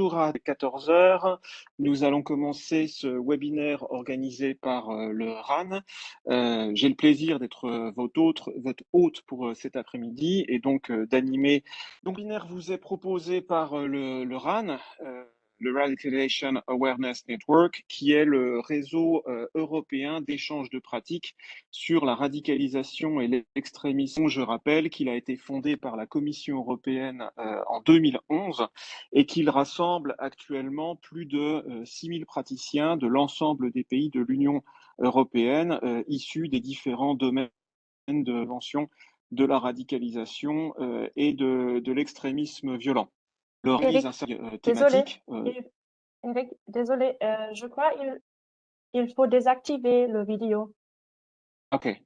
Bonjour à 14 heures. Nous allons commencer ce webinaire organisé par le RAN. J'ai le plaisir d'être votre hôte pour cet après-midi et donc d'animer. Donc, le webinaire vous est proposé par le RAN, le Radicalization Awareness Network, qui est le réseau européen d'échange de pratiques sur la radicalisation et l'extrémisme. Je rappelle qu'il a été fondé par la Commission européenne en 2011 et qu'il rassemble actuellement plus de 6000 praticiens de l'ensemble des pays de l'Union européenne issus des différents domaines de prévention de la radicalisation et de l'extrémisme violent. Il organise un Eric, cercle désolé. thématique. Eric, désolé. Je crois il faut désactiver le vidéo. Ok.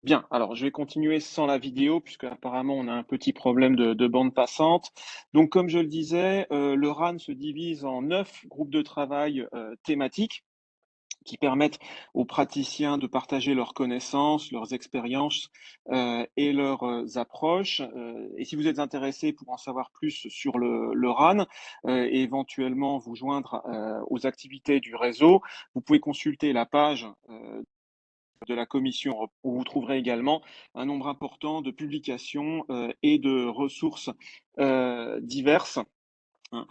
Bien, alors je vais continuer sans la vidéo puisque apparemment on a un petit problème de bande passante. Donc comme je le disais, le RAN se divise en 9 groupes de travail thématiques qui permettent aux praticiens de partager leurs connaissances, leurs expériences et leurs approches. Et si vous êtes intéressé pour en savoir plus sur le RAN et éventuellement vous joindre aux activités du réseau, vous pouvez consulter la page de la Commission, où vous trouverez également un nombre important de publications et de ressources diverses, hein,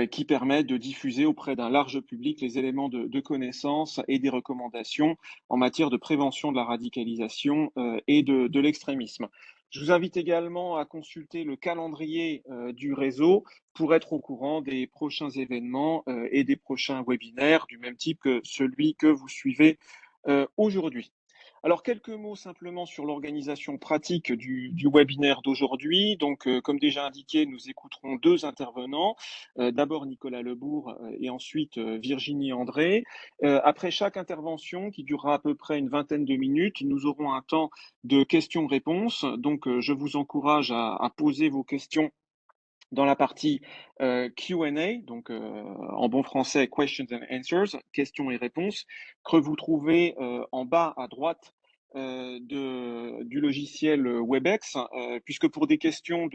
qui permettent de diffuser auprès d'un large public les éléments de connaissance et des recommandations en matière de prévention de la radicalisation et de l'extrémisme. Je vous invite également à consulter le calendrier du réseau pour être au courant des prochains événements et des prochains webinaires du même type que celui que vous suivez aujourd'hui. Alors, quelques mots simplement sur l'organisation pratique du webinaire d'aujourd'hui. Donc, comme déjà indiqué, nous écouterons deux intervenants. D'abord Nicolas Lebourg et ensuite Virginie André. Après chaque intervention, qui durera à peu près une vingtaine de minutes, nous aurons un temps de questions-réponses. Donc, je vous encourage à poser vos questions dans la partie Q&A, donc en bon français Questions and Answers, questions et réponses, que vous trouvez en bas à droite du logiciel Webex, puisque pour des questions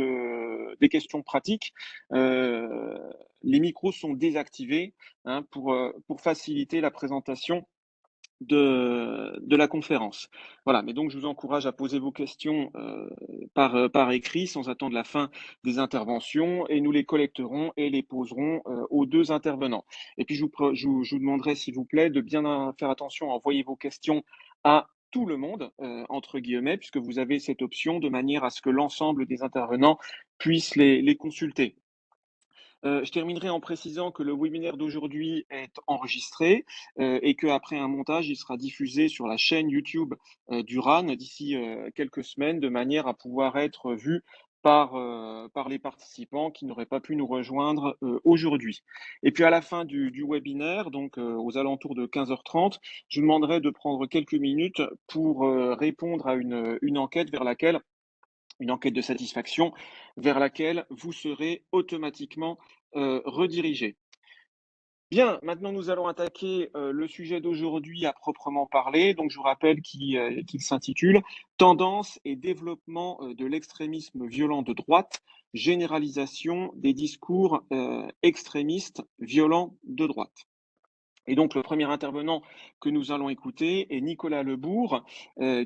pratiques, les micros sont désactivés, hein, pour faciliter la présentation de la conférence. Voilà, mais donc je vous encourage à poser vos questions par écrit sans attendre la fin des interventions et nous les collecterons et les poserons aux deux intervenants. Et puis je vous demanderai s'il vous plaît de bien faire attention à envoyer vos questions à tout le monde, entre guillemets, puisque vous avez cette option de manière à ce que l'ensemble des intervenants puissent les consulter. Je terminerai en précisant que le webinaire d'aujourd'hui est enregistré et qu'après un montage, il sera diffusé sur la chaîne YouTube du RAN d'ici quelques semaines, de manière à pouvoir être vu par les participants qui n'auraient pas pu nous rejoindre aujourd'hui. Et puis à la fin du webinaire, donc aux alentours de 15h30, je vous demanderai de prendre quelques minutes pour répondre à une enquête une enquête de satisfaction vers laquelle vous serez automatiquement redirigé. Bien, maintenant nous allons attaquer le sujet d'aujourd'hui à proprement parler. Donc je vous rappelle qu'il s'intitule Tendance et développement de l'extrémisme violent de droite, généralisation des discours extrémistes violents de droite. Et donc, le premier intervenant que nous allons écouter est Nicolas Lebourg,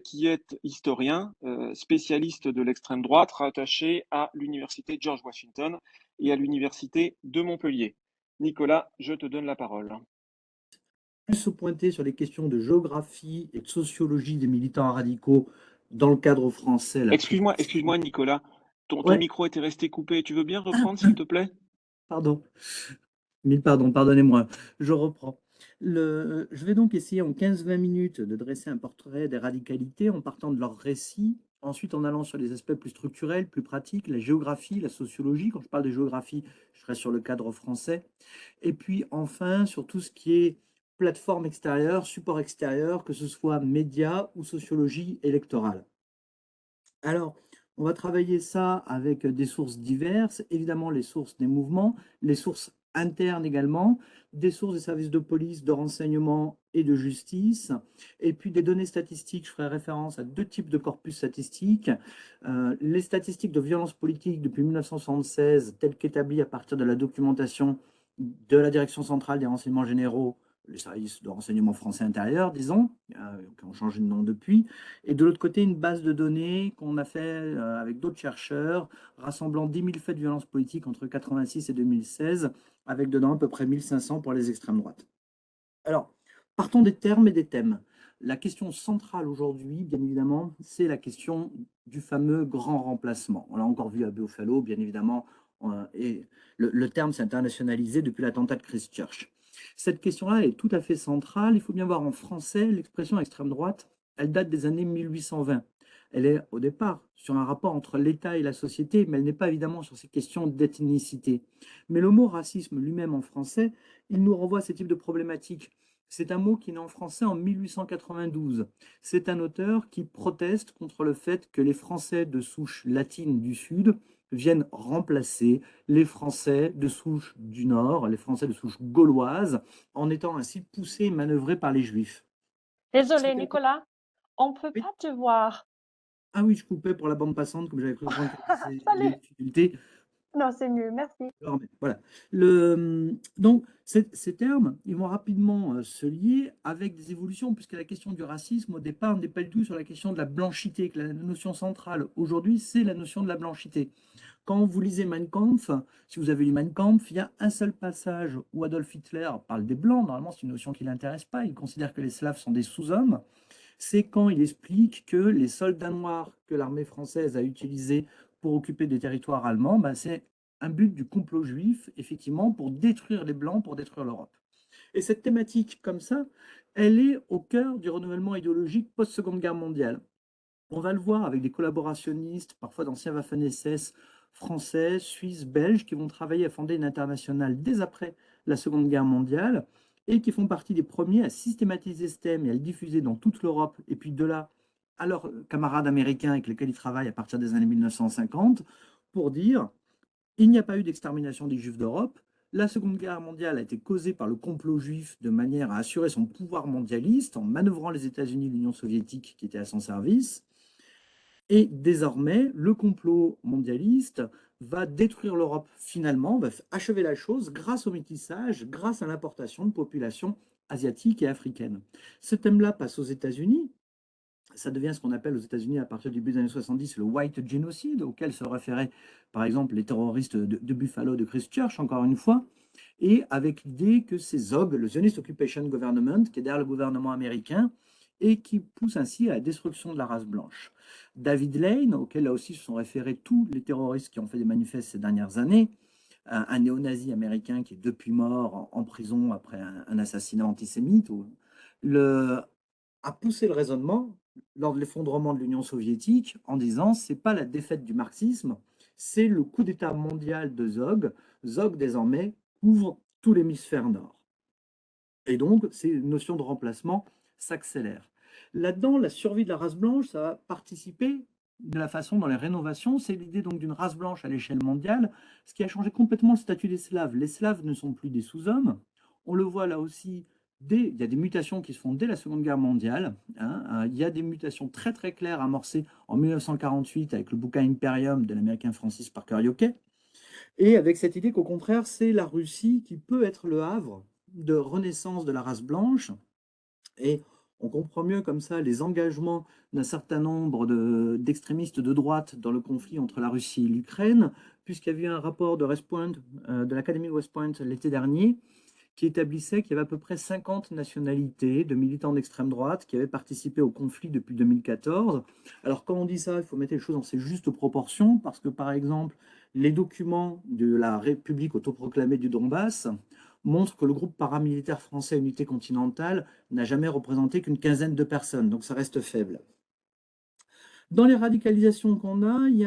qui est historien, spécialiste de l'extrême droite, rattaché à l'Université George Washington et à l'Université de Montpellier. Nicolas, je te donne la parole. Plus se pointer sur les questions de géographie et de sociologie des militants radicaux dans le cadre français là plus Excuse-moi, précisément. Nicolas. Ton Ouais, micro était resté coupé. Tu veux bien reprendre, s'il te plaît? pardon. Mille pardons, pardonnez-moi. Je reprends. Je vais donc essayer en 15-20 minutes de dresser un portrait des radicalités en partant de leurs récits, ensuite en allant sur les aspects plus structurels, plus pratiques, la géographie, la sociologie. Quand je parle de géographie, je serai sur le cadre français. Et puis enfin sur tout ce qui est plateforme extérieure, support extérieur, que ce soit médias ou sociologie électorale. Alors, on va travailler ça avec des sources diverses, évidemment les sources des mouvements, les sources internes également, des sources des services de police, de renseignement et de justice, et puis des données statistiques. Je ferai référence à deux types de corpus statistiques. Les statistiques de violence politique depuis 1976, telles qu'établies à partir de la documentation de la Direction centrale des renseignements généraux, les services de renseignement français intérieur, disons, qui ont changé de nom depuis, et de l'autre côté, une base de données qu'on a fait avec d'autres chercheurs, rassemblant 10 000 faits de violence politique entre 1986 et 2016, avec dedans à peu près 1500 pour les extrêmes droites. Alors, partons des termes et des thèmes. La question centrale aujourd'hui, bien évidemment, c'est la question du fameux grand remplacement. On l'a encore vu à Buffalo, bien évidemment, et le terme s'est internationalisé depuis l'attentat de Christchurch. Cette question-là est tout à fait centrale. Il faut bien voir en français, l'expression extrême droite, elle date des années 1820. Elle est au départ sur un rapport entre l'État et la société, mais elle n'est pas évidemment sur ces questions d'ethnicité. Mais le mot racisme lui-même en français, il nous renvoie à ce type de problématique. C'est un mot qui est né en français en 1892. C'est un auteur qui proteste contre le fait que les Français de souche latine du Sud viennent remplacer les Français de souche du Nord, les Français de souche gauloise, en étant ainsi poussés et manœuvrés par les Juifs. Désolé, Nicolas, on ne peut Oui. pas te voir. Ah oui, je coupais pour la bande passante, comme j'avais cru comprendre qu'il y avait des Salut. difficultés. Non, c'est mieux, merci. Voilà. Donc, ces termes, ils vont rapidement se lier avec des évolutions, puisque la question du racisme, au départ, n'est pas du tout sur la question de la blanchité, que la notion centrale aujourd'hui, c'est la notion de la blanchité. Quand vous lisez Mein Kampf, si vous avez lu Mein Kampf, il y a un seul passage où Adolf Hitler parle des Blancs. Normalement, c'est une notion qui ne l'intéresse pas. Il considère que les Slaves sont des sous-hommes. C'est quand il explique que les soldats noirs que l'armée française a utilisés pour occuper des territoires allemands, ben c'est un but du complot juif, effectivement, pour détruire les Blancs, pour détruire l'Europe. Et cette thématique, comme ça, elle est au cœur du renouvellement idéologique post-Seconde Guerre mondiale. On va le voir avec des collaborationnistes, parfois d'anciens Waffen-SS français, suisses, belges, qui vont travailler à fonder une internationale dès après la Seconde Guerre mondiale et qui font partie des premiers à systématiser ce thème et à le diffuser dans toute l'Europe, et puis de là à leurs camarades américains avec lesquels ils travaillent à partir des années 1950, pour dire il n'y a pas eu d'extermination des Juifs d'Europe. La Seconde Guerre mondiale a été causée par le complot juif de manière à assurer son pouvoir mondialiste en manœuvrant les États-Unis et l'Union soviétique qui étaient à son service. Et désormais, le complot mondialiste va détruire l'Europe finalement, va achever la chose grâce au métissage, grâce à l'importation de populations asiatiques et africaines. Ce thème-là passe aux États-Unis. Ça devient ce qu'on appelle aux États-Unis à partir du début des années 70 le White Genocide, auquel se référaient par exemple les terroristes de Buffalo, de Christchurch, encore une fois, et avec l'idée que c'est ZOG, le Zionist Occupation Government, qui est derrière le gouvernement américain, et qui pousse ainsi à la destruction de la race blanche. David Lane, auquel là aussi se sont référés tous les terroristes qui ont fait des manifestes ces dernières années, un néo-nazi américain qui est depuis mort en prison après un assassinat antisémite, a poussé le raisonnement lors de l'effondrement de l'Union soviétique en disant c'est pas la défaite du marxisme, c'est le coup d'État mondial de ZOG. ZOG désormais couvre tout l'hémisphère nord. Et donc, ces notions de remplacement s'accélèrent. Là-dedans, la survie de la race blanche, ça va participer de la façon dont les rénovations, c'est l'idée donc d'une race blanche à l'échelle mondiale, ce qui a changé complètement le statut des Slaves. Les Slaves ne sont plus des sous-hommes. On le voit là aussi, il y a des mutations qui se font dès la Seconde Guerre mondiale. Il y a des mutations très très claires amorcées en 1948 avec le bouquin Imperium de l'américain Francis Parker Yockey. Et avec cette idée qu'au contraire, c'est la Russie qui peut être le havre de renaissance de la race blanche. Et on comprend mieux comme ça les engagements d'un certain nombre d'extrémistes de droite dans le conflit entre la Russie et l'Ukraine, puisqu'il y a eu un rapport de West Point, de l'Académie de West Point l'été dernier, qui établissait qu'il y avait à peu près 50 nationalités de militants d'extrême droite qui avaient participé au conflit depuis 2014. Alors quand on dit ça, il faut mettre les choses dans ses justes proportions, parce que par exemple, les documents de la République autoproclamée du Donbass montrent que le groupe paramilitaire français Unité continentale n'a jamais représenté qu'une quinzaine de personnes, donc ça reste faible. Dans les radicalisations qu'on a, il y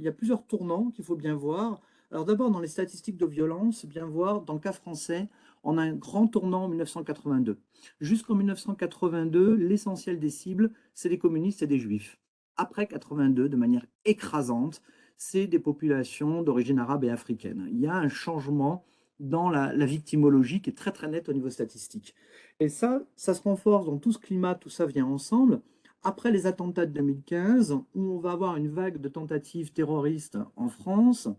a plusieurs tournants qu'il faut bien voir. Alors d'abord, dans les statistiques de violence, bien voir, dans le cas français, on a un grand tournant en 1982. Jusqu'en 1982, l'essentiel des cibles, c'est des communistes et des juifs. Après 82, de manière écrasante, c'est des populations d'origine arabe et africaine. Il y a un changement dans la victimologie qui est très très nette au niveau statistique. Et ça se renforce dans tout ce climat, tout ça vient ensemble. Après les attentats de 2015, où on va avoir une vague de tentatives terroristes en France,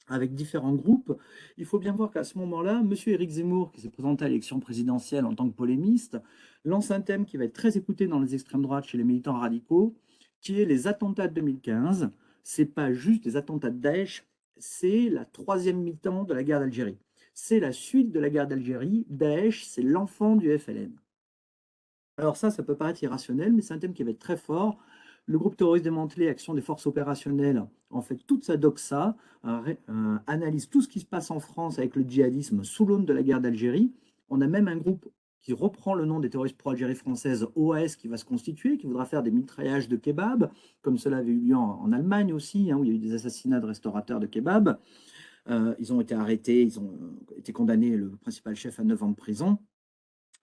avec différents groupes, il faut bien voir qu'à ce moment-là, M. Éric Zemmour, qui s'est présenté à l'élection présidentielle en tant que polémiste, lance un thème qui va être très écouté dans les extrêmes droites chez les militants radicaux, qui est les attentats de 2015. Ce n'est pas juste des attentats de Daesh, c'est la troisième mi-temps de la guerre d'Algérie. C'est la suite de la guerre d'Algérie. Daesh, c'est l'enfant du FLN. Alors ça peut paraître irrationnel, mais c'est un thème qui va être très fort. Le groupe terroriste démantelé, Action des forces opérationnelles, en fait toute sa doxa, analyse tout ce qui se passe en France avec le djihadisme sous l'aune de la guerre d'Algérie. On a même un groupe qui reprend le nom des terroristes pro-Algérie française, OAS, qui va se constituer, qui voudra faire des mitraillages de kebab, comme cela avait eu lieu en Allemagne aussi, hein, où il y a eu des assassinats de restaurateurs de kebab. Ils ont été arrêtés, ils ont été condamnés, le principal chef, à 9 ans de prison.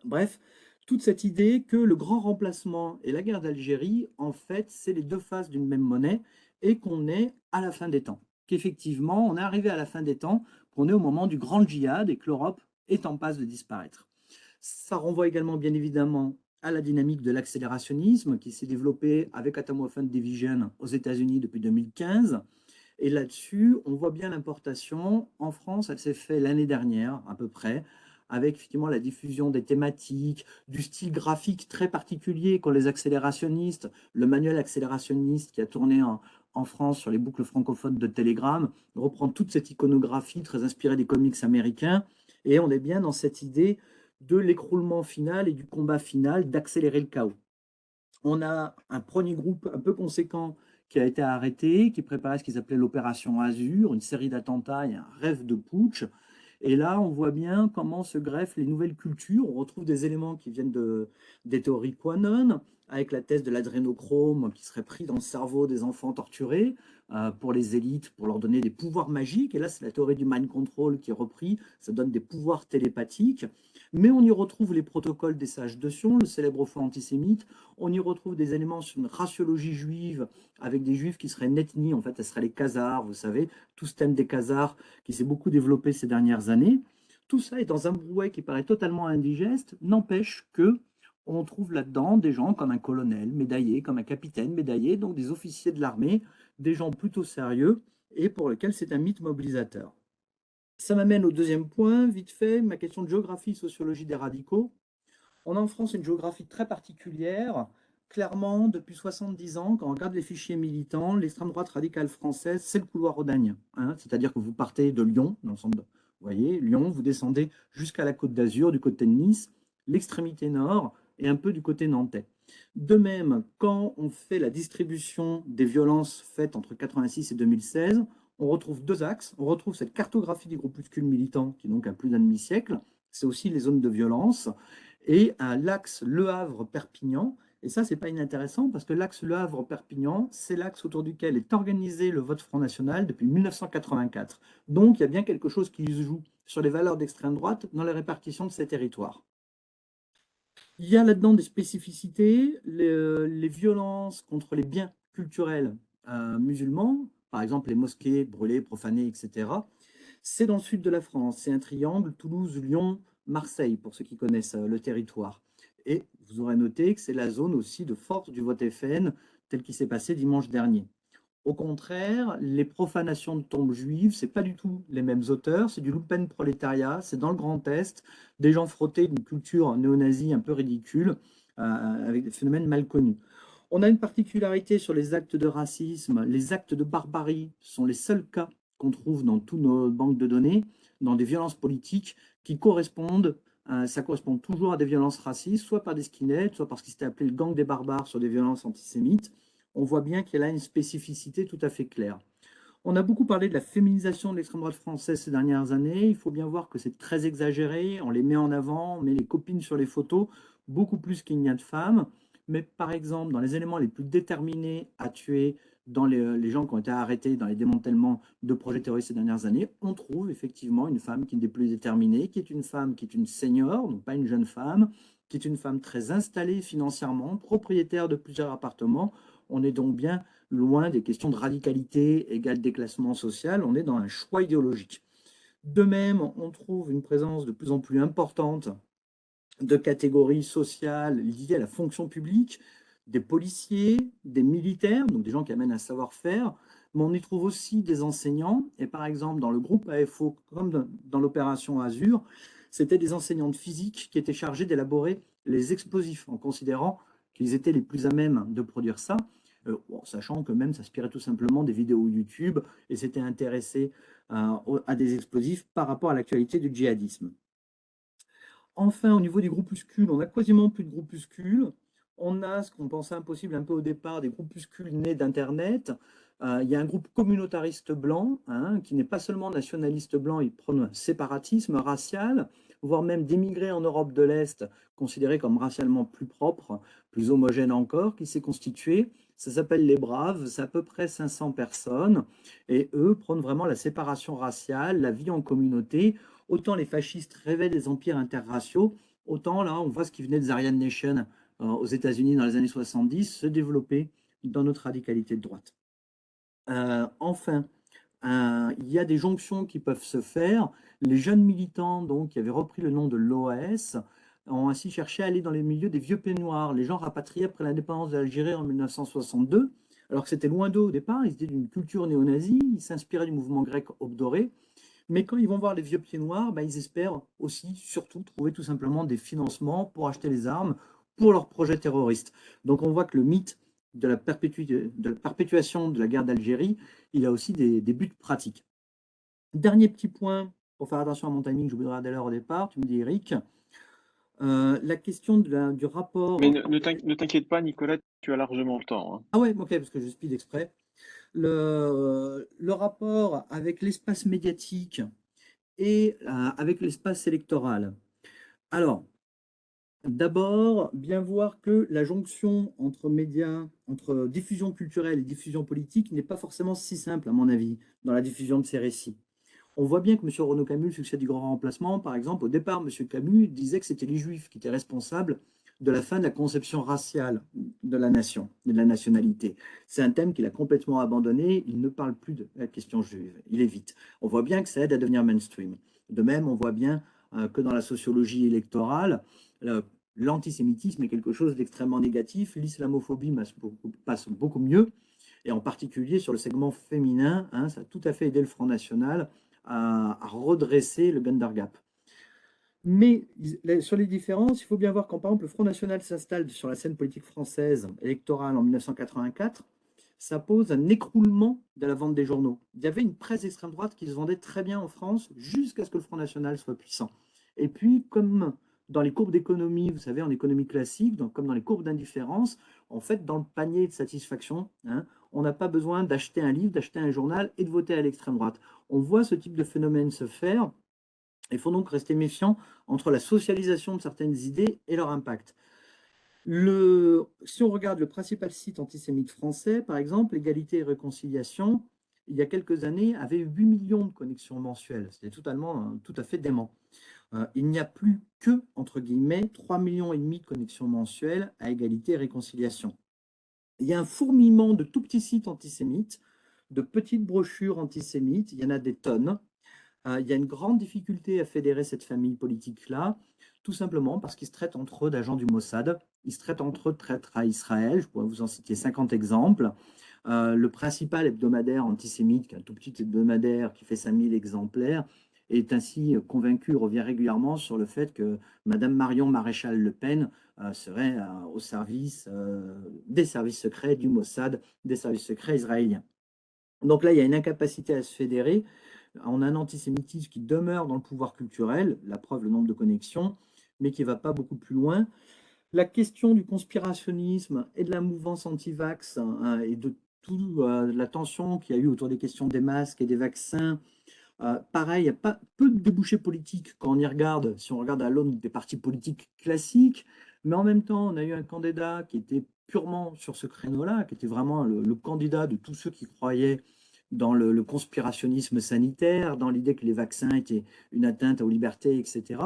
Bref, toute cette idée que le grand remplacement et la guerre d'Algérie, en fait, c'est les deux faces d'une même monnaie et qu'on est à la fin des temps. Qu'effectivement, on est arrivé à la fin des temps, qu'on est au moment du grand djihad et que l'Europe est en passe de disparaître. Ça renvoie également, bien évidemment, à la dynamique de l'accélérationnisme qui s'est développée avec Atom Weapons Division aux États-Unis depuis 2015. Et là-dessus, on voit bien l'importation. En France, elle s'est faite l'année dernière, à peu près, avec effectivement la diffusion des thématiques, du style graphique très particulier qu'ont les accélérationnistes. Le manuel accélérationniste qui a tourné en France sur les boucles francophones de Telegram reprend toute cette iconographie très inspirée des comics américains. Et on est bien dans cette idée de l'écroulement final et du combat final, d'accélérer le chaos. On a un premier groupe un peu conséquent qui a été arrêté, qui préparait ce qu'ils appelaient l'opération Azur, une série d'attentats et un rêve de putsch. Et là, on voit bien comment se greffent les nouvelles cultures. On retrouve des éléments qui viennent des théories QAnon, avec la thèse de l'adrénochrome qui serait pris dans le cerveau des enfants torturés pour les élites, pour leur donner des pouvoirs magiques. Et là, c'est la théorie du mind control qui est reprise. Ça donne des pouvoirs télépathiques. Mais on y retrouve les protocoles des sages de Sion, le célèbre faux antisémite. On y retrouve des éléments sur une raciologie juive, avec des juifs qui seraient une ethnie. En fait, ce seraient les Khazars, vous savez, tout ce thème des Khazars qui s'est beaucoup développé ces dernières années. Tout ça est dans un brouet qui paraît totalement indigeste, n'empêche que on trouve là-dedans des gens comme un colonel médaillé, comme un capitaine médaillé, donc des officiers de l'armée, des gens plutôt sérieux et pour lesquels c'est un mythe mobilisateur. Ça m'amène au deuxième point, vite fait, ma question de géographie, sociologie des radicaux. On a en France une géographie très particulière. Clairement, depuis 70 ans, quand on regarde les fichiers militants, l'extrême droite radicale française, c'est le couloir rhodanien. Hein, c'est-à-dire que vous partez de Lyon, dans le centre vous voyez, Lyon, vous descendez jusqu'à la Côte d'Azur, du côté de Nice, l'extrémité nord et un peu du côté nantais. De même, quand on fait la distribution des violences faites entre 86 et 2016, on retrouve deux axes. On retrouve cette cartographie des groupuscules militants, qui donc a plus d'un demi-siècle. C'est aussi les zones de violence et l'axe Le Havre-Perpignan. Et ça, c'est pas inintéressant parce que l'axe Le Havre-Perpignan, c'est l'axe autour duquel est organisé le vote Front National depuis 1984. Donc, il y a bien quelque chose qui se joue sur les valeurs d'extrême droite dans la répartition de ces territoires. Il y a là-dedans des spécificités, les violences contre les biens culturels musulmans, par exemple les mosquées brûlées, profanées, etc. C'est dans le sud de la France, c'est un triangle, Toulouse, Lyon, Marseille, pour ceux qui connaissent le territoire. Et vous aurez noté que c'est la zone aussi de force du vote FN, tel qu'il s'est passé dimanche dernier. Au contraire, les profanations de tombes juives, c'est pas du tout les mêmes auteurs, c'est du lumpenprolétariat, c'est dans le Grand Est, des gens frottés d'une culture néo-nazie un peu ridicule, avec des phénomènes mal connus. On a une particularité sur les actes de racisme, les actes de barbarie sont les seuls cas qu'on trouve dans toutes nos banques de données, dans des violences politiques qui correspondent, ça correspond toujours à des violences racistes, soit par des skinheads, soit parce qu'ils s'était appelé le gang des barbares sur des violences antisémites. On voit bien qu'il y a là une spécificité tout à fait claire. On a beaucoup parlé de la féminisation de l'extrême droite française ces dernières années. Il faut bien voir que c'est très exagéré. On les met en avant, on met les copines sur les photos, beaucoup plus qu'il n'y a de femmes. Mais par exemple, dans les éléments les plus déterminés à tuer, dans les gens qui ont été arrêtés dans les démantèlements de projets terroristes ces dernières années, on trouve effectivement une femme qui n'est plus déterminée, qui est une femme qui est une senior, donc pas une jeune femme, qui est une femme très installée financièrement, propriétaire de plusieurs appartements. On est donc bien loin des questions de radicalité égale déclassement social, on est dans un choix idéologique. De même, on trouve une présence de plus en plus importante de catégories sociales liées à la fonction publique, des policiers, des militaires, donc des gens qui amènent un savoir-faire, mais on y trouve aussi des enseignants. Et par exemple, dans le groupe AFO, comme dans l'opération Azur, c'était des enseignants de physique qui étaient chargés d'élaborer les explosifs, en considérant qu'ils étaient les plus à même de produire ça, sachant que même s'inspirait tout simplement des vidéos YouTube et s'était intéressé à des explosifs par rapport à l'actualité du djihadisme. Enfin, au niveau des groupuscules, on n'a quasiment plus de groupuscules. On a ce qu'on pensait impossible un peu au départ, des groupuscules nés d'Internet. Il y a un groupe communautariste blanc, hein, qui n'est pas seulement nationaliste blanc, il prône un séparatisme racial, voire même d'émigrés en Europe de l'Est, considérés comme racialement plus propres, plus homogènes encore, qui s'est constitué. Ça s'appelle les Braves, c'est à peu près 500 personnes, et eux prônent vraiment la séparation raciale, la vie en communauté. Autant les fascistes rêvaient des empires interraciaux, autant là, on voit ce qui venait des Aryan Nations aux États-Unis dans les années 70 se développer dans notre radicalité de droite. Enfin, il y a des jonctions qui peuvent se faire. Les jeunes militants, donc, qui avaient repris le nom de l'OAS, ont ainsi cherché à aller dans les milieux des vieux peignoirs, les gens rapatriés après l'indépendance de l'Algérie en 1962, alors que c'était loin d'eux au départ, ils étaient d'une culture néo-nazie, ils s'inspiraient du mouvement grec obdoré, mais quand ils vont voir les vieux pieds noirs, ils espèrent aussi, surtout, trouver tout simplement des financements pour acheter les armes pour leurs projets terroristes. Donc on voit que le mythe de la perpétuation de la guerre d'Algérie, il a aussi des buts pratiques. Dernier petit point, pour faire attention à mon timing, j'oublierai d'ailleurs au départ, tu me dis Eric, la question du rapport... Mais ne t'inquiète pas, Nicolas, tu as largement le temps, hein. Ah ouais, ok, parce que je speed exprès. Le rapport avec l'espace médiatique et avec l'espace électoral. Alors, d'abord, bien voir que la jonction entre médias, entre diffusion culturelle et diffusion politique n'est pas forcément si simple, à mon avis, dans la diffusion de ces récits. On voit bien que M. Renaud Camus, le succès du grand remplacement, par exemple, au départ, M. Camus disait que c'était les Juifs qui étaient responsables de la fin de la conception raciale de la nation et de la nationalité. C'est un thème qu'il a complètement abandonné. Il ne parle plus de la question juive. Il évite. On voit bien que ça aide à devenir mainstream. De même, on voit bien que dans la sociologie électorale, l'antisémitisme est quelque chose d'extrêmement négatif. L'islamophobie passe beaucoup mieux. Et en particulier sur le segment féminin, hein, ça a tout à fait aidé le Front National à redresser le gender gap. Mais sur les différences, il faut bien voir quand par exemple le Front National s'installe sur la scène politique française électorale en 1984, ça pose un écroulement de la vente des journaux. Il y avait une presse extrême droite qui se vendait très bien en France jusqu'à ce que le Front National soit puissant. Et puis, comme dans les courbes d'économie, vous savez, en économie classique, donc comme dans les courbes d'indifférence, en fait, dans le panier de satisfaction, hein, on n'a pas besoin d'acheter un livre, d'acheter un journal et de voter à l'extrême droite. On voit ce type de phénomène se faire. Il faut donc rester méfiant entre la socialisation de certaines idées et leur impact. Si on regarde le principal site antisémite français, par exemple, Égalité et Réconciliation, il y a quelques années, avait 8 millions de connexions mensuelles. C'était tout à fait dément. Il n'y a plus que, entre guillemets, 3,5 millions de connexions mensuelles à Égalité et Réconciliation. Il y a un fourmillement de tout petits sites antisémites, de petites brochures antisémites, il y en a des tonnes. Il y a une grande difficulté à fédérer cette famille politique-là, tout simplement parce qu'ils se traitent entre eux d'agents du Mossad, ils se traitent entre eux de traîtres à Israël, je pourrais vous en citer 50 exemples. Le principal hebdomadaire antisémite, qui est un tout petit hebdomadaire qui fait 5000 exemplaires, est ainsi convaincu, revient régulièrement sur le fait que Madame Marion Maréchal Le Pen serait au service des services secrets du Mossad, des services secrets israéliens. Donc là, il y a une incapacité à se fédérer. On a un antisémitisme qui demeure dans le pouvoir culturel, la preuve, le nombre de connexions, mais qui ne va pas beaucoup plus loin. La question du conspirationnisme et de la mouvance anti-vax hein, et de toute la tension qu'il y a eu autour des questions des masques et des vaccins, pareil, il n'y a pas peu de débouchés politiques quand on y regarde, si on regarde à l'aune des partis politiques classiques, mais en même temps, on a eu un candidat qui était purement sur ce créneau-là, qui était vraiment le candidat de tous ceux qui croyaient dans le conspirationnisme sanitaire, dans l'idée que les vaccins étaient une atteinte aux libertés, etc.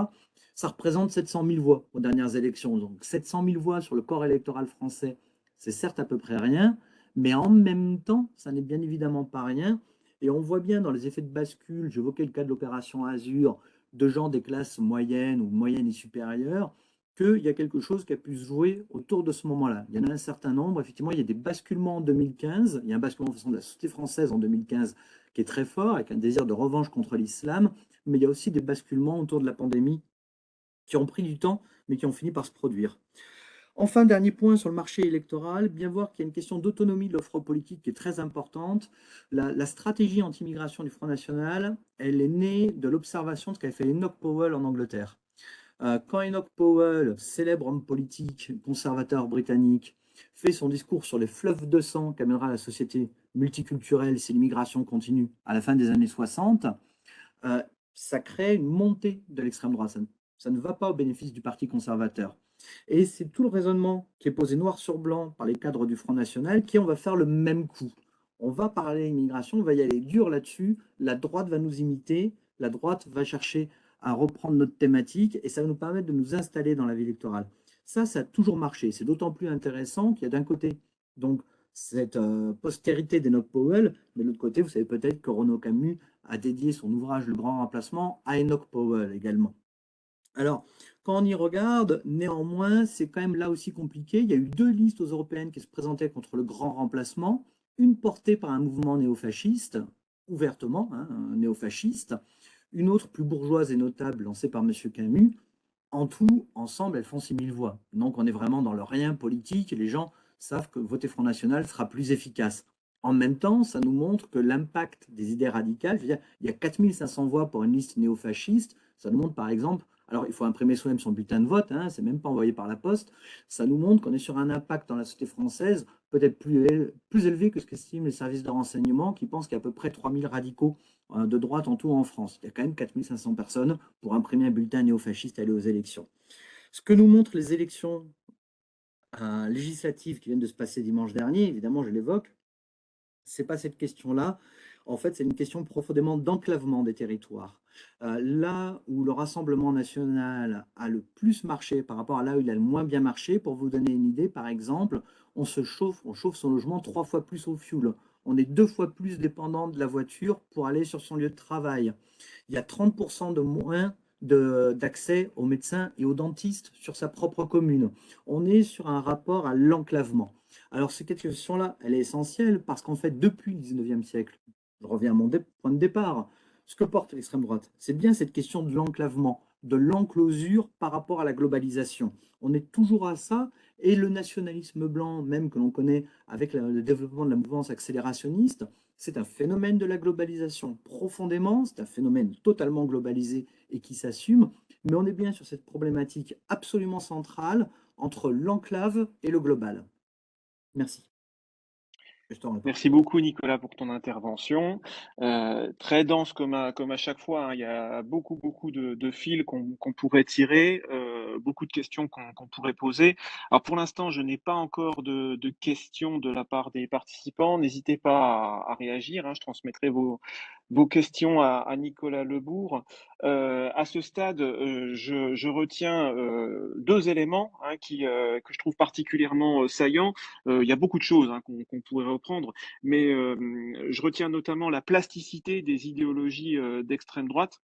Ça représente 700 000 voix aux dernières élections. Donc 700 000 voix sur le corps électoral français, c'est certes à peu près rien, mais en même temps, ça n'est bien évidemment pas rien. Et on voit bien dans les effets de bascule, j'évoquais le cas de l'opération Azur, de gens des classes moyennes ou moyennes et supérieures, qu'il y a quelque chose qui a pu se jouer autour de ce moment-là. Il y en a un certain nombre, effectivement, il y a des basculements en 2015, il y a un basculement de façon de la société française en 2015 qui est très fort, avec un désir de revanche contre l'islam, mais il y a aussi des basculements autour de la pandémie qui ont pris du temps, mais qui ont fini par se produire. Enfin, dernier point sur le marché électoral, bien voir qu'il y a une question d'autonomie de l'offre politique qui est très importante. La stratégie anti-immigration du Front National, elle est née de l'observation de ce qu'avait fait Enoch Powell en Angleterre. Quand Enoch Powell, célèbre homme politique conservateur britannique, fait son discours sur les fleuves de sang qu'amènera la société multiculturelle si l'immigration continue à la fin des années 60, euh, ça crée une montée de l'extrême droite. Ça ne va pas au bénéfice du Parti conservateur. Et c'est tout le raisonnement qui est posé noir sur blanc par les cadres du Front National qui on va faire le même coup. On va parler immigration, on va y aller dur là-dessus, la droite va nous imiter, la droite va chercher à reprendre notre thématique et ça va nous permettre de nous installer dans la vie électorale. Ça a toujours marché. C'est d'autant plus intéressant qu'il y a d'un côté donc cette postérité d'Enoch Powell, mais de l'autre côté, vous savez peut-être que Renaud Camus a dédié son ouvrage Le Grand Remplacement à Enoch Powell également. Alors, quand on y regarde, néanmoins, c'est quand même là aussi compliqué. Il y a eu deux listes aux européennes qui se présentaient contre le grand remplacement, une portée par un mouvement néofasciste, ouvertement hein, néofasciste, une autre plus bourgeoise et notable lancée par M. Camus. En tout, ensemble, elles font 6000 voix. Donc, on est vraiment dans le rien politique et les gens savent que voter Front National sera plus efficace. En même temps, ça nous montre que l'impact des idées radicales, je veux dire, il y a 4500 voix pour une liste néofasciste, ça nous montre par exemple, alors il faut imprimer soi-même son bulletin de vote, hein, c'est même pas envoyé par la poste, ça nous montre qu'on est sur un impact dans la société française peut-être plus élevé que ce qu'estiment les services de renseignement qui pensent qu'il y a à peu près 3000 radicaux de droite en tout en France. Il y a quand même 4500 personnes pour imprimer un bulletin néofasciste et aller aux élections. Ce que nous montrent les élections législatives qui viennent de se passer dimanche dernier, évidemment je l'évoque, c'est pas cette question-là. En fait, c'est une question profondément d'enclavement des territoires. Là où le Rassemblement national a le plus marché par rapport à là où il a le moins bien marché, pour vous donner une idée, par exemple, on chauffe son logement 3 fois plus au fioul. On est 2 fois plus dépendant de la voiture pour aller sur son lieu de travail. Il y a 30% de moins d'accès aux médecins et aux dentistes sur sa propre commune. On est sur un rapport à l'enclavement. Alors, cette question-là, elle est essentielle parce qu'en fait, depuis le 19e siècle, je reviens à mon point de départ, ce que porte l'extrême droite, c'est bien cette question de l'enclavement, de l'enclosure par rapport à la globalisation. On est toujours à ça, et le nationalisme blanc, même que l'on connaît avec le développement de la mouvance accélérationniste, c'est un phénomène de la globalisation profondément, c'est un phénomène totalement globalisé et qui s'assume, mais on est bien sur cette problématique absolument centrale entre l'enclave et le global. Merci. Je t'en réponds. Merci beaucoup Nicolas pour ton intervention. Très dense comme à chaque fois, hein. Il y a beaucoup de fils qu'on pourrait tirer, beaucoup de questions qu'on pourrait poser. Alors pour l'instant, je n'ai pas encore de questions de la part des participants. N'hésitez pas à réagir, hein. Je transmettrai vos questions à Nicolas Lebourg. À ce stade, je retiens 2 éléments, hein, que je trouve particulièrement saillants. Il y a beaucoup de choses, hein, qu'on pourrait reprendre, mais je retiens notamment la plasticité des idéologies d'extrême droite,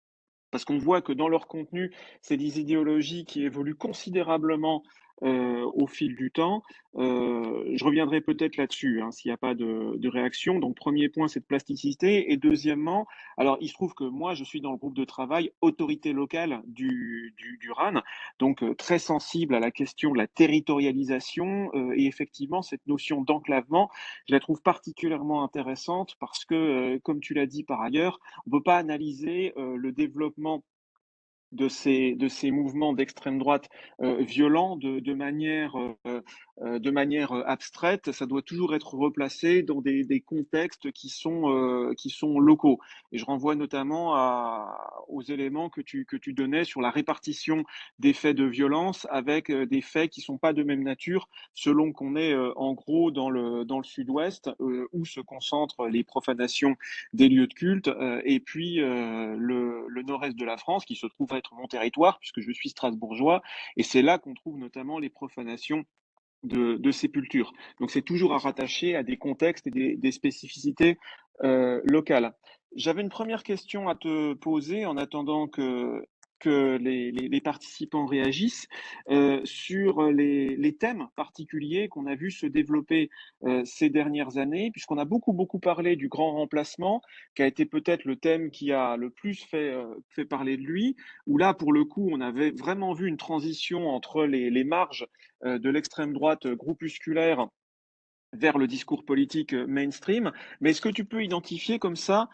parce qu'on voit que dans leur contenu, c'est des idéologies qui évoluent considérablement au fil du temps. Je reviendrai peut-être là-dessus, hein, s'il n'y a pas de réaction. Donc, premier point, cette plasticité. Et deuxièmement, alors il se trouve que moi, je suis dans le groupe de travail autorité locale du RAN, donc très sensible à la question de la territorialisation. Et effectivement, cette notion d'enclavement, je la trouve particulièrement intéressante parce que, comme tu l'as dit par ailleurs, on ne peut pas analyser le développement de ces mouvements d'extrême droite violents de manière abstraite. Ça doit toujours être replacé dans des contextes qui sont locaux. Et je renvoie notamment aux éléments que tu donnais sur la répartition des faits de violence avec des faits qui ne sont pas de même nature selon qu'on est en gros dans le sud-ouest où se concentrent les profanations des lieux de culte, et puis le nord-est de la France, qui se trouve être mon territoire, puisque je suis strasbourgeois, et c'est là qu'on trouve notamment les profanations de sépulture. Donc c'est toujours à rattacher à des contextes et des spécificités locales. J'avais une première question à te poser en attendant que les participants réagissent sur les thèmes particuliers qu'on a vu se développer ces dernières années, puisqu'on a beaucoup parlé du grand remplacement, qui a été peut-être le thème qui a le plus fait parler de lui, où là, pour le coup, on avait vraiment vu une transition entre les marges de l'extrême droite groupusculaire vers le discours politique mainstream. Mais est-ce que tu peux identifier comme ça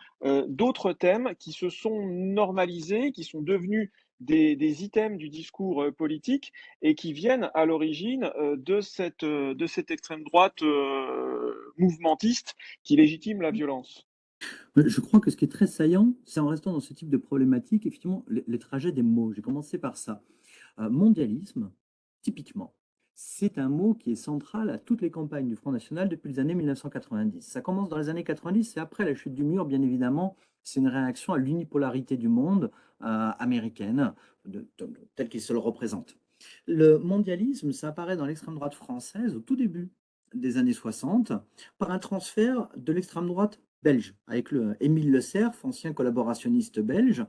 d'autres thèmes qui se sont normalisés, qui sont devenus des items du discours politique et qui viennent à l'origine de cette extrême droite mouvementiste qui légitime la violence? Je crois que ce qui est très saillant, c'est en restant dans ce type de problématique, effectivement, les trajets des mots. J'ai commencé par ça. Mondialisme, typiquement, c'est un mot qui est central à toutes les campagnes du Front National depuis les années 1990. Ça commence dans les années 90, c'est après la chute du mur, bien évidemment. C'est une réaction à l'unipolarité du monde américaine, telle qu'il se le représente. Le mondialisme, ça apparaît dans l'extrême droite française au tout début des années 60 par un transfert de l'extrême droite belge, avec Émile Le Cerf, ancien collaborationniste belge,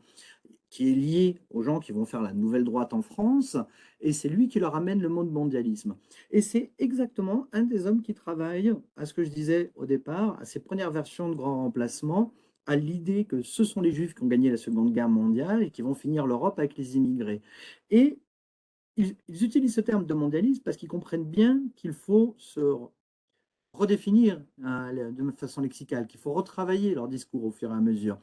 qui est lié aux gens qui vont faire la nouvelle droite en France, et c'est lui qui leur amène le mot de mondialisme. Et c'est exactement un des hommes qui travaille à ce que je disais au départ, à ces premières versions de grand remplacement, à l'idée que ce sont les Juifs qui ont gagné la Seconde Guerre mondiale et qui vont finir l'Europe avec les immigrés. Et ils utilisent ce terme de mondialisme parce qu'ils comprennent bien qu'il faut se redéfinir de façon lexicale, qu'il faut retravailler leur discours au fur et à mesure.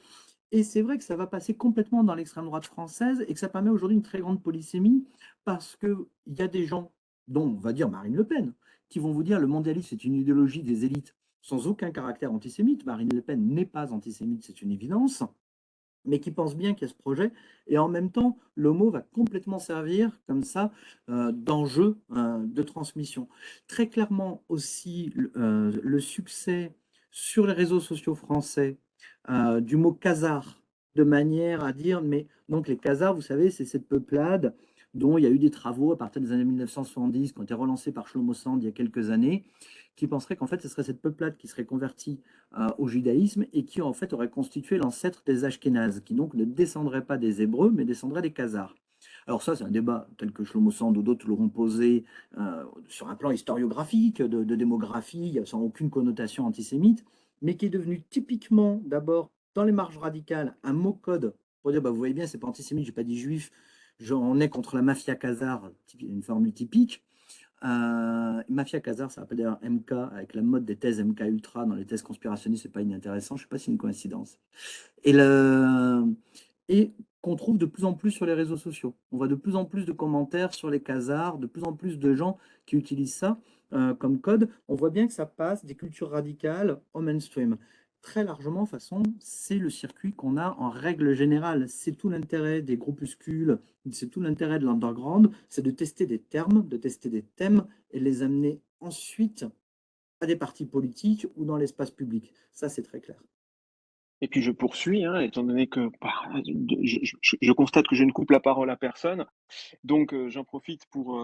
Et c'est vrai que ça va passer complètement dans l'extrême droite française et que ça permet aujourd'hui une très grande polysémie parce qu'il y a des gens, dont on va dire Marine Le Pen, qui vont vous dire le mondialisme c'est une idéologie des élites sans aucun caractère antisémite. Marine Le Pen n'est pas antisémite, c'est une évidence, mais qui pensent bien qu'il y a ce projet. Et en même temps, le mot va complètement servir comme ça d'enjeu de transmission. Très clairement aussi, le succès sur les réseaux sociaux français du mot khazar, de manière à dire, mais donc les khazars, vous savez, c'est cette peuplade dont il y a eu des travaux à partir des années 1970, qui ont été relancés par Shlomo Sand il y a quelques années, qui penserait qu'en fait, ce serait cette peuplade qui serait convertie au judaïsme et qui en fait aurait constitué l'ancêtre des Ashkénazes, qui donc ne descendraient pas des Hébreux, mais descendraient des Khazars. Alors ça, c'est un débat tel que Shlomo Sand ou d'autres l'auront posé sur un plan historiographique, de démographie, sans aucune connotation antisémite, mais qui est devenu typiquement, d'abord, dans les marges radicales, un mot-code pour dire, bah, vous voyez bien, c'est pas antisémite, j'ai pas dit juif, on est contre la mafia khazare, une formule typique. Mafia Khazar, ça s'appelle d'ailleurs MK, avec la mode des thèses MK Ultra dans les thèses conspirationnistes, c'est pas inintéressant, je sais pas si c'est une coïncidence. Et, et qu'on trouve de plus en plus sur les réseaux sociaux. On voit de plus en plus de commentaires sur les Khazars, de plus en plus de gens qui utilisent ça comme code. On voit bien que ça passe des cultures radicales au mainstream. Très largement, de toute façon, c'est le circuit qu'on a en règle générale. C'est tout l'intérêt des groupuscules, c'est tout l'intérêt de l'underground, c'est de tester des termes, de tester des thèmes et les amener ensuite à des partis politiques ou dans l'espace public. Ça, c'est très clair. Et puis je poursuis, hein, étant donné que je constate que je ne coupe la parole à personne. Donc, j'en profite pour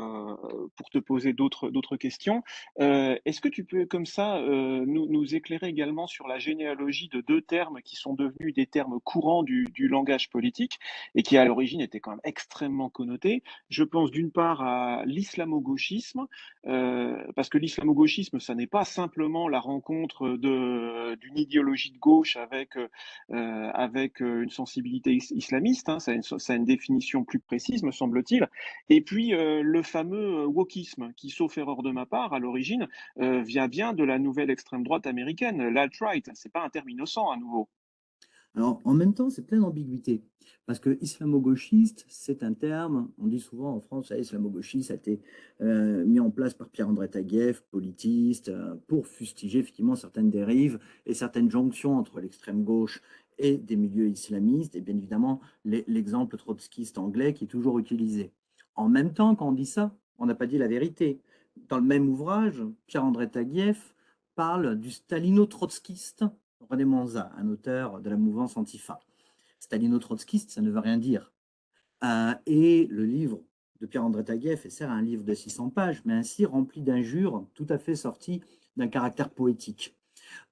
te poser d'autres questions. Est-ce que tu peux comme ça, nous éclairer également sur la généalogie de 2 termes qui sont devenus des termes courants du langage politique et qui, à l'origine, étaient quand même extrêmement connotés? Je pense d'une part à l'islamo-gauchisme, parce que l'islamo-gauchisme, ça n'est pas simplement la rencontre d'une idéologie de gauche avec une sensibilité islamiste, hein, ça a une définition plus précise, me semble-t-il. Et puis le fameux wokisme, qui, sauf erreur de ma part, à l'origine, vient bien de la nouvelle extrême droite américaine, l'alt-right. C'est pas un terme innocent à nouveau. Alors, en même temps, c'est plein d'ambiguïté. Parce que islamo-gauchiste, c'est un terme, on dit souvent en France, islamo-gauchiste, ça a été mis en place par Pierre-André Taguieff, politiste, pour fustiger effectivement certaines dérives et certaines jonctions entre l'extrême gauche et des milieux islamistes, et bien évidemment l'exemple trotskiste anglais qui est toujours utilisé. En même temps, quand on dit ça, on n'a pas dit la vérité. Dans le même ouvrage, Pierre-André Taguieff parle du stalino-trotskiste René Manza, un auteur de la mouvance Antifa. Stalino-trotskiste, ça ne veut rien dire. Et le livre de Pierre-André Taguieff et sert à un livre de 600 pages, mais ainsi rempli d'injures tout à fait sorties d'un caractère poétique.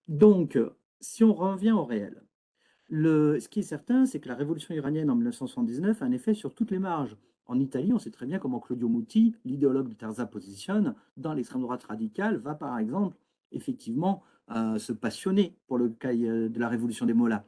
Donc, si on revient au réel, ce qui est certain, c'est que la révolution iranienne en 1979 a un effet sur toutes les marges. En Italie, on sait très bien comment Claudio Muti, l'idéologue de Terza Position, dans l'extrême droite radicale, va par exemple effectivement se passionner pour le cas de la révolution des Mollahs.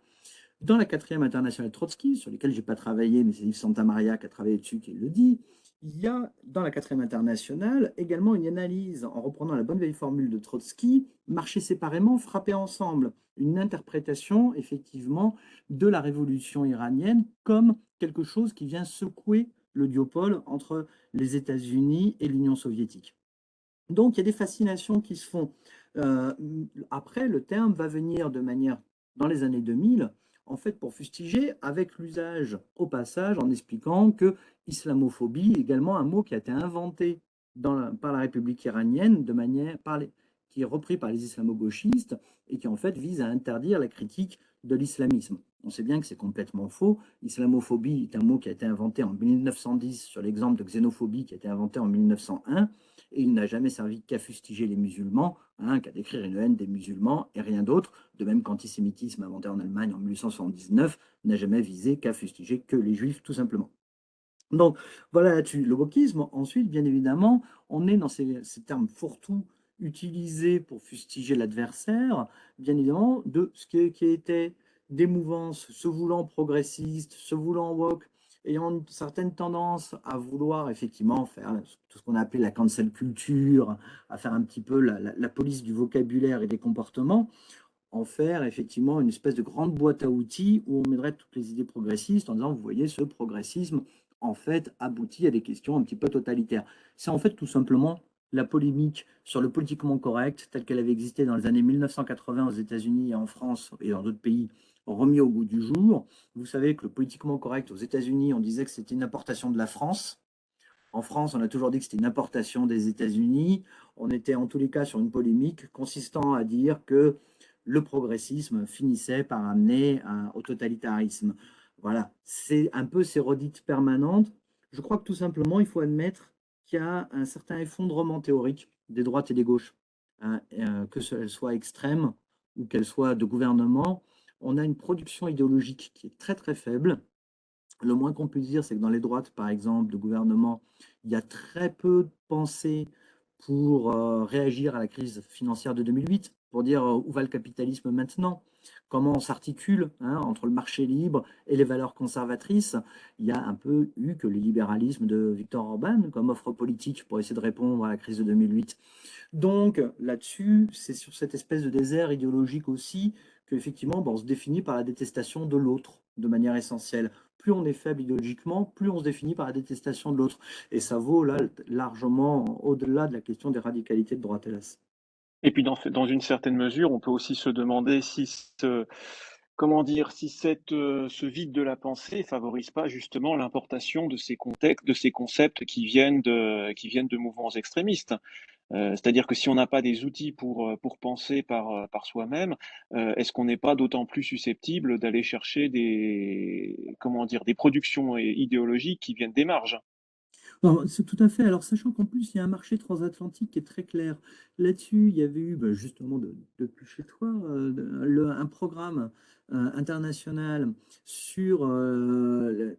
Dans la quatrième internationale Trotsky, sur laquelle je n'ai pas travaillé, mais c'est Yves Santamaria qui a travaillé dessus qui le dit, il y a dans la quatrième internationale également une analyse en reprenant la bonne vieille formule de Trotsky, marcher séparément, frapper ensemble, une interprétation effectivement de la révolution iranienne comme quelque chose qui vient secouer le duopole entre les États-Unis et l'Union soviétique. Donc il y a des fascinations qui se font. Euh, Après, le terme va venir de manière, dans les années 2000, en fait, pour fustiger, avec l'usage au passage, en expliquant que islamophobie est également un mot qui a été inventé par la République iranienne, qui est repris par les islamo-gauchistes et qui en fait vise à interdire la critique de l'islamisme. On sait bien que c'est complètement faux. Islamophobie est un mot qui a été inventé en 1910 sur l'exemple de xénophobie qui a été inventé en 1901 et il n'a jamais servi qu'à fustiger les musulmans, qu'à décrire une haine des musulmans et rien d'autre, de même qu'antisémitisme inventé en Allemagne en 1879 n'a jamais visé qu'à fustiger que les juifs, tout simplement. Donc voilà là-dessus le wokisme. Ensuite, bien évidemment, on est dans ces termes fourre-tout utilisés pour fustiger l'adversaire, bien évidemment, de ce qui était des mouvances se voulant progressistes, se voulant woke, ayant une certaine tendance à vouloir effectivement faire tout ce qu'on a appelé la cancel culture, à faire un petit peu la police du vocabulaire et des comportements, en faire effectivement une espèce de grande boîte à outils où on mettrait toutes les idées progressistes en disant, vous voyez, ce progressisme, en fait, aboutit à des questions un petit peu totalitaires. C'est en fait tout simplement la polémique sur le politiquement correct, telle qu'elle avait existé dans les années 1980 aux États-Unis et en France et dans d'autres pays, remis au goût du jour. Vous savez que le politiquement correct aux États-Unis, on disait que c'était une importation de la France. En France, on a toujours dit que c'était une importation des États-Unis. On était en tous les cas sur une polémique consistant à dire que le progressisme finissait par amener au totalitarisme. Voilà, c'est un peu ces redites permanentes. Je crois que tout simplement, il faut admettre qu'il y a un certain effondrement théorique des droites et des gauches, que qu'elles soient extrêmes ou qu'elles soient de gouvernement. On a une production idéologique qui est très très faible. Le moins qu'on puisse dire, c'est que dans les droites, par exemple, de gouvernement, il y a très peu de pensées pour réagir à la crise financière de 2008, pour dire où va le capitalisme maintenant, comment on s'articule entre le marché libre et les valeurs conservatrices. Il y a un peu eu que le libéralisme de Viktor Orban comme offre politique pour essayer de répondre à la crise de 2008. Donc là-dessus, c'est sur cette espèce de désert idéologique aussi qu'effectivement, on se définit par la détestation de l'autre de manière essentielle. Plus on est faible idéologiquement, plus on se définit par la détestation de l'autre. Et ça vaut là largement au-delà de la question des radicalités de droite, hélas. Et puis dans une certaine mesure, on peut aussi se demander si comment dire, si ce vide de la pensée favorise pas justement l'importation de ces contextes, de ces concepts qui viennent de mouvements extrémistes. C'est-à-dire que si on n'a pas des outils pour penser par soi-même, est-ce qu'on n'est pas d'autant plus susceptible d'aller chercher comment dire, des productions idéologiques qui viennent des marges? Non, c'est tout à fait. Alors, sachant qu'en plus, il y a un marché transatlantique qui est très clair. Là-dessus, il y avait eu, justement, depuis chez toi, un programme international qui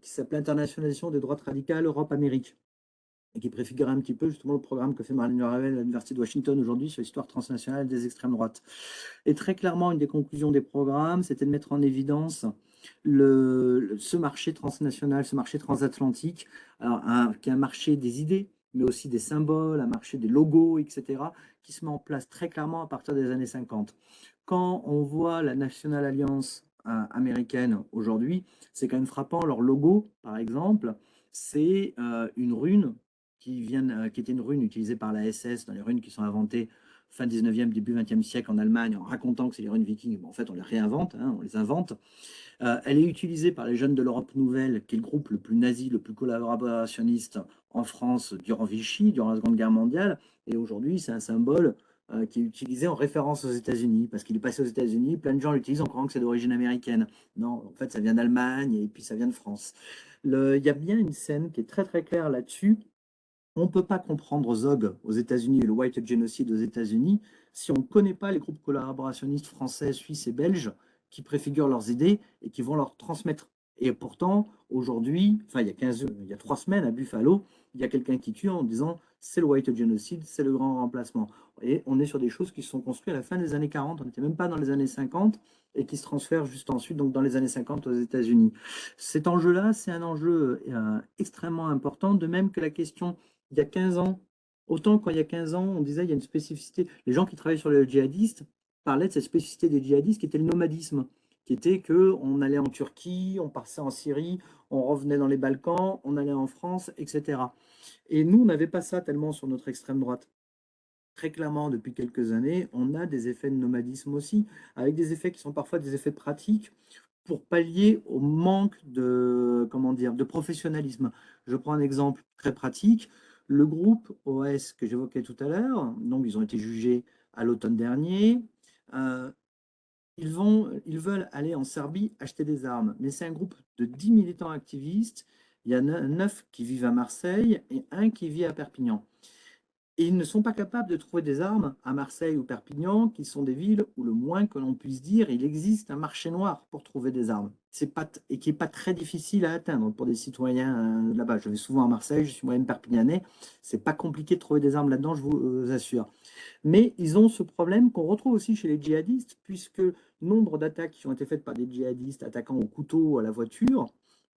s'appelait Internationalisation des droites radicales Europe-Amérique et qui préfigurait un petit peu justement le programme que fait Marlène Ravel à l'Université de Washington aujourd'hui sur l'histoire transnationale des extrêmes droites. Et très clairement, une des conclusions des programmes, c'était de mettre en évidence ce marché transnational, ce marché transatlantique, alors, qui est un marché des idées, mais aussi des symboles, un marché des logos, etc., qui se met en place très clairement à partir des années 50. Quand on voit la National Alliance américaine aujourd'hui, c'est quand même frappant. Leur logo, par exemple, c'est une rune qui était une rune utilisée par la SS dans les runes qui sont inventées fin 19e, début 20e siècle en Allemagne, en racontant que c'est les runes vikings. Bon, en fait, on les réinvente, on les invente. Elle est utilisée par les jeunes de l'Europe Nouvelle, qui est le groupe le plus nazi, le plus collaborationniste en France durant Vichy, durant la Seconde Guerre mondiale. Et aujourd'hui, c'est un symbole qui est utilisé en référence aux États-Unis, parce qu'il est passé aux États-Unis, plein de gens l'utilisent en croyant que c'est d'origine américaine. Non, en fait, ça vient d'Allemagne et puis ça vient de France. Il y a bien une scène qui est très très claire là-dessus, On ne peut pas comprendre Zog aux États-Unis et le White Genocide aux États-Unis si on ne connaît pas les groupes collaborationnistes français, suisses et belges qui préfigurent leurs idées et qui vont leur transmettre. Et pourtant, aujourd'hui, enfin il y a 3 semaines à Buffalo, il y a quelqu'un qui tue en disant c'est le White Genocide, c'est le grand remplacement. Et on est sur des choses qui se sont construites à la fin des années 40, on n'était même pas dans les années 50 et qui se transfèrent juste ensuite, donc dans les années 50 aux États-Unis. Cet enjeu-là, c'est un enjeu extrêmement important, de même que la question il y a 15 ans, autant quand il y a 15 ans, on disait il y a une spécificité. Les gens qui travaillaient sur les djihadistes parlaient de cette spécificité des djihadistes qui était le nomadisme, qui était qu'on allait en Turquie, on passait en Syrie, on revenait dans les Balkans, on allait en France, etc. Et nous, on n'avait pas ça tellement sur notre extrême droite. Très clairement, depuis quelques années, on a des effets de nomadisme aussi, avec des effets qui sont parfois des effets pratiques pour pallier au manque de, comment dire, de professionnalisme. Je prends un exemple très pratique. Le groupe OS que j'évoquais tout à l'heure, donc ils ont été jugés à l'automne dernier. euh, ils veulent aller en Serbie acheter des armes, mais c'est un groupe de 10 militants activistes. Il y en a 9 qui vivent à Marseille et un qui vit à Perpignan. Et ils ne sont pas capables de trouver des armes à Marseille ou Perpignan, qui sont des villes où le moins que l'on puisse dire, il existe un marché noir pour trouver des armes. C'est pas et qui n'est pas très difficile à atteindre pour des citoyens là-bas. Je vais souvent à Marseille, je suis moi-même perpignanais. C'est pas compliqué de trouver des armes là-dedans, je vous assure. Mais ils ont ce problème qu'on retrouve aussi chez les djihadistes, puisque nombre d'attaques qui ont été faites par des djihadistes attaquant au couteau ou à la voiture,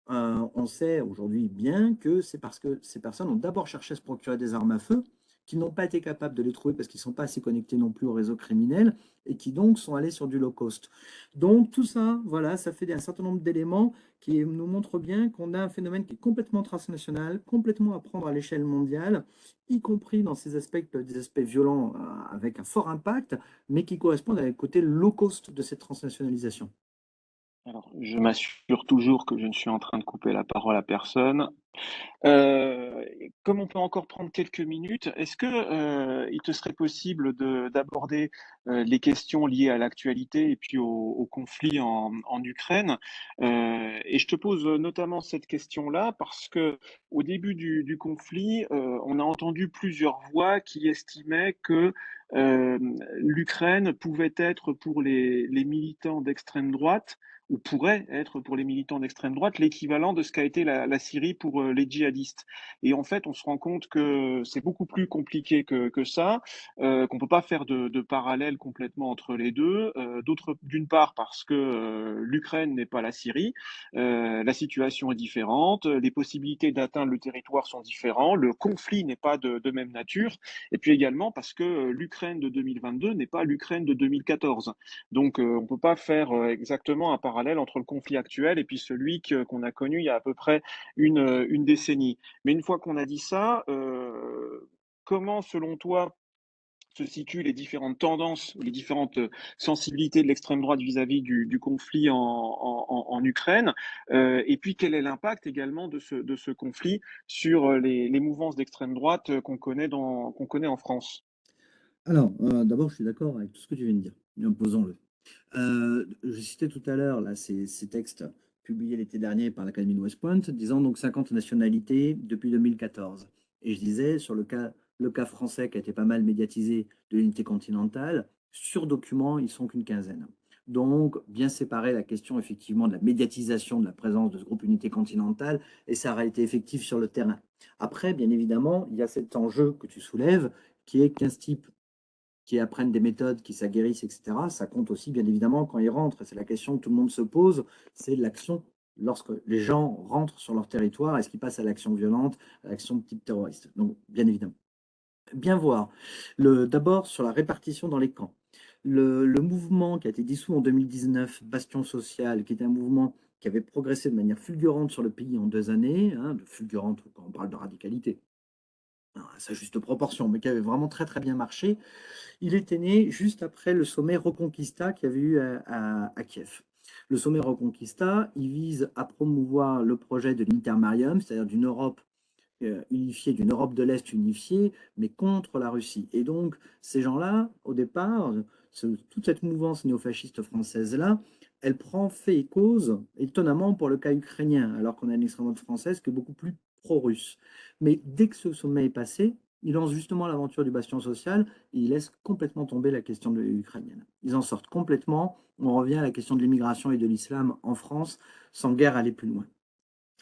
on sait aujourd'hui bien que c'est parce que ces personnes ont d'abord cherché à se procurer des armes à feu, qui n'ont pas été capables de les trouver parce qu'ils ne sont pas assez connectés non plus au réseau criminel et qui donc sont allés sur du low cost. Donc tout ça, voilà, ça fait un certain nombre d'éléments qui nous montrent bien qu'on a un phénomène qui est complètement transnational, complètement à prendre à l'échelle mondiale, y compris dans ces aspects, des aspects violents avec un fort impact, mais qui correspondent à le côté low cost de cette transnationalisation. Alors, je m'assure toujours que je ne suis en train de couper la parole à personne. Comme on peut encore prendre quelques minutes, est-ce que, il te serait possible d'aborder, les questions liées à l'actualité et puis au conflit en Ukraine? Et je te pose, notamment cette question-là parce que au début du conflit, on a entendu plusieurs voix qui estimaient que, l'Ukraine pouvait être pour les militants d'extrême droite ou pourrait être pour les militants d'extrême droite l'équivalent de ce qu'a été la Syrie pour les djihadistes. Et en fait, on se rend compte que c'est beaucoup plus compliqué que ça, qu'on ne peut pas faire de parallèle complètement entre les deux. D'une part, parce que l'Ukraine n'est pas la Syrie, la situation est différente, les possibilités d'atteindre le territoire sont différentes, le conflit n'est pas de même nature, et puis également parce que l'Ukraine de 2022 n'est pas l'Ukraine de 2014. Donc, on ne peut pas faire exactement un parallèle entre le conflit actuel et puis celui qu'on a connu il y a à peu près une décennie. Mais une fois qu'on a dit ça, comment, selon toi, se situent les différentes tendances, les différentes sensibilités de l'extrême droite vis-à-vis du conflit en Ukraine? Et puis, quel est l'impact également de ce conflit sur les mouvances d'extrême droite qu'on connaît en France? Alors, d'abord, je suis d'accord avec tout ce que tu viens de dire, posons-le. Je citais tout à l'heure là, ces textes publiés l'été dernier par l'Académie de West Point, disant donc 50 nationalités depuis 2014. Et je disais, sur le cas français qui a été pas mal médiatisé de l'unité continentale, sur document, ils sont qu'une quinzaine. Donc, bien séparer la question effectivement de la médiatisation de la présence de ce groupe unité continentale et sa réalité effective sur le terrain. Après, bien évidemment, il y a cet enjeu que tu soulèves, qui est 15 types qui apprennent des méthodes, qui s'aguerrissent, etc., ça compte aussi bien évidemment quand ils rentrent. C'est la question que tout le monde se pose, c'est l'action lorsque les gens rentrent sur leur territoire, est-ce qu'ils passent à l'action violente, à l'action de type terroriste? Donc, bien évidemment. Bien voir. D'abord, sur la répartition dans les camps. Le mouvement qui a été dissous en 2019, Bastion Social, qui était un mouvement qui avait progressé de manière fulgurante sur le pays en 2 années, hein, de fulgurante quand on parle de radicalité, à sa juste proportion, mais qui avait vraiment très très bien marché. Il était né juste après le sommet Reconquista qu'il y avait eu à Kiev. Le sommet Reconquista, il vise à promouvoir le projet de l'Intermarium, c'est-à-dire d'une Europe unifiée, d'une Europe de l'Est unifiée, mais contre la Russie. Et donc, ces gens-là, au départ, toute cette mouvance néofasciste française-là, elle prend fait et cause, étonnamment, pour le cas ukrainien, alors qu'on a une extrême droite française qui est beaucoup plus pro-russe. Mais dès que ce sommet est passé, il lance justement l'aventure du bastion social et il laisse complètement tomber la question ukrainienne. Ils en sortent complètement. On revient à la question de l'immigration et de l'islam en France, sans guère aller plus loin.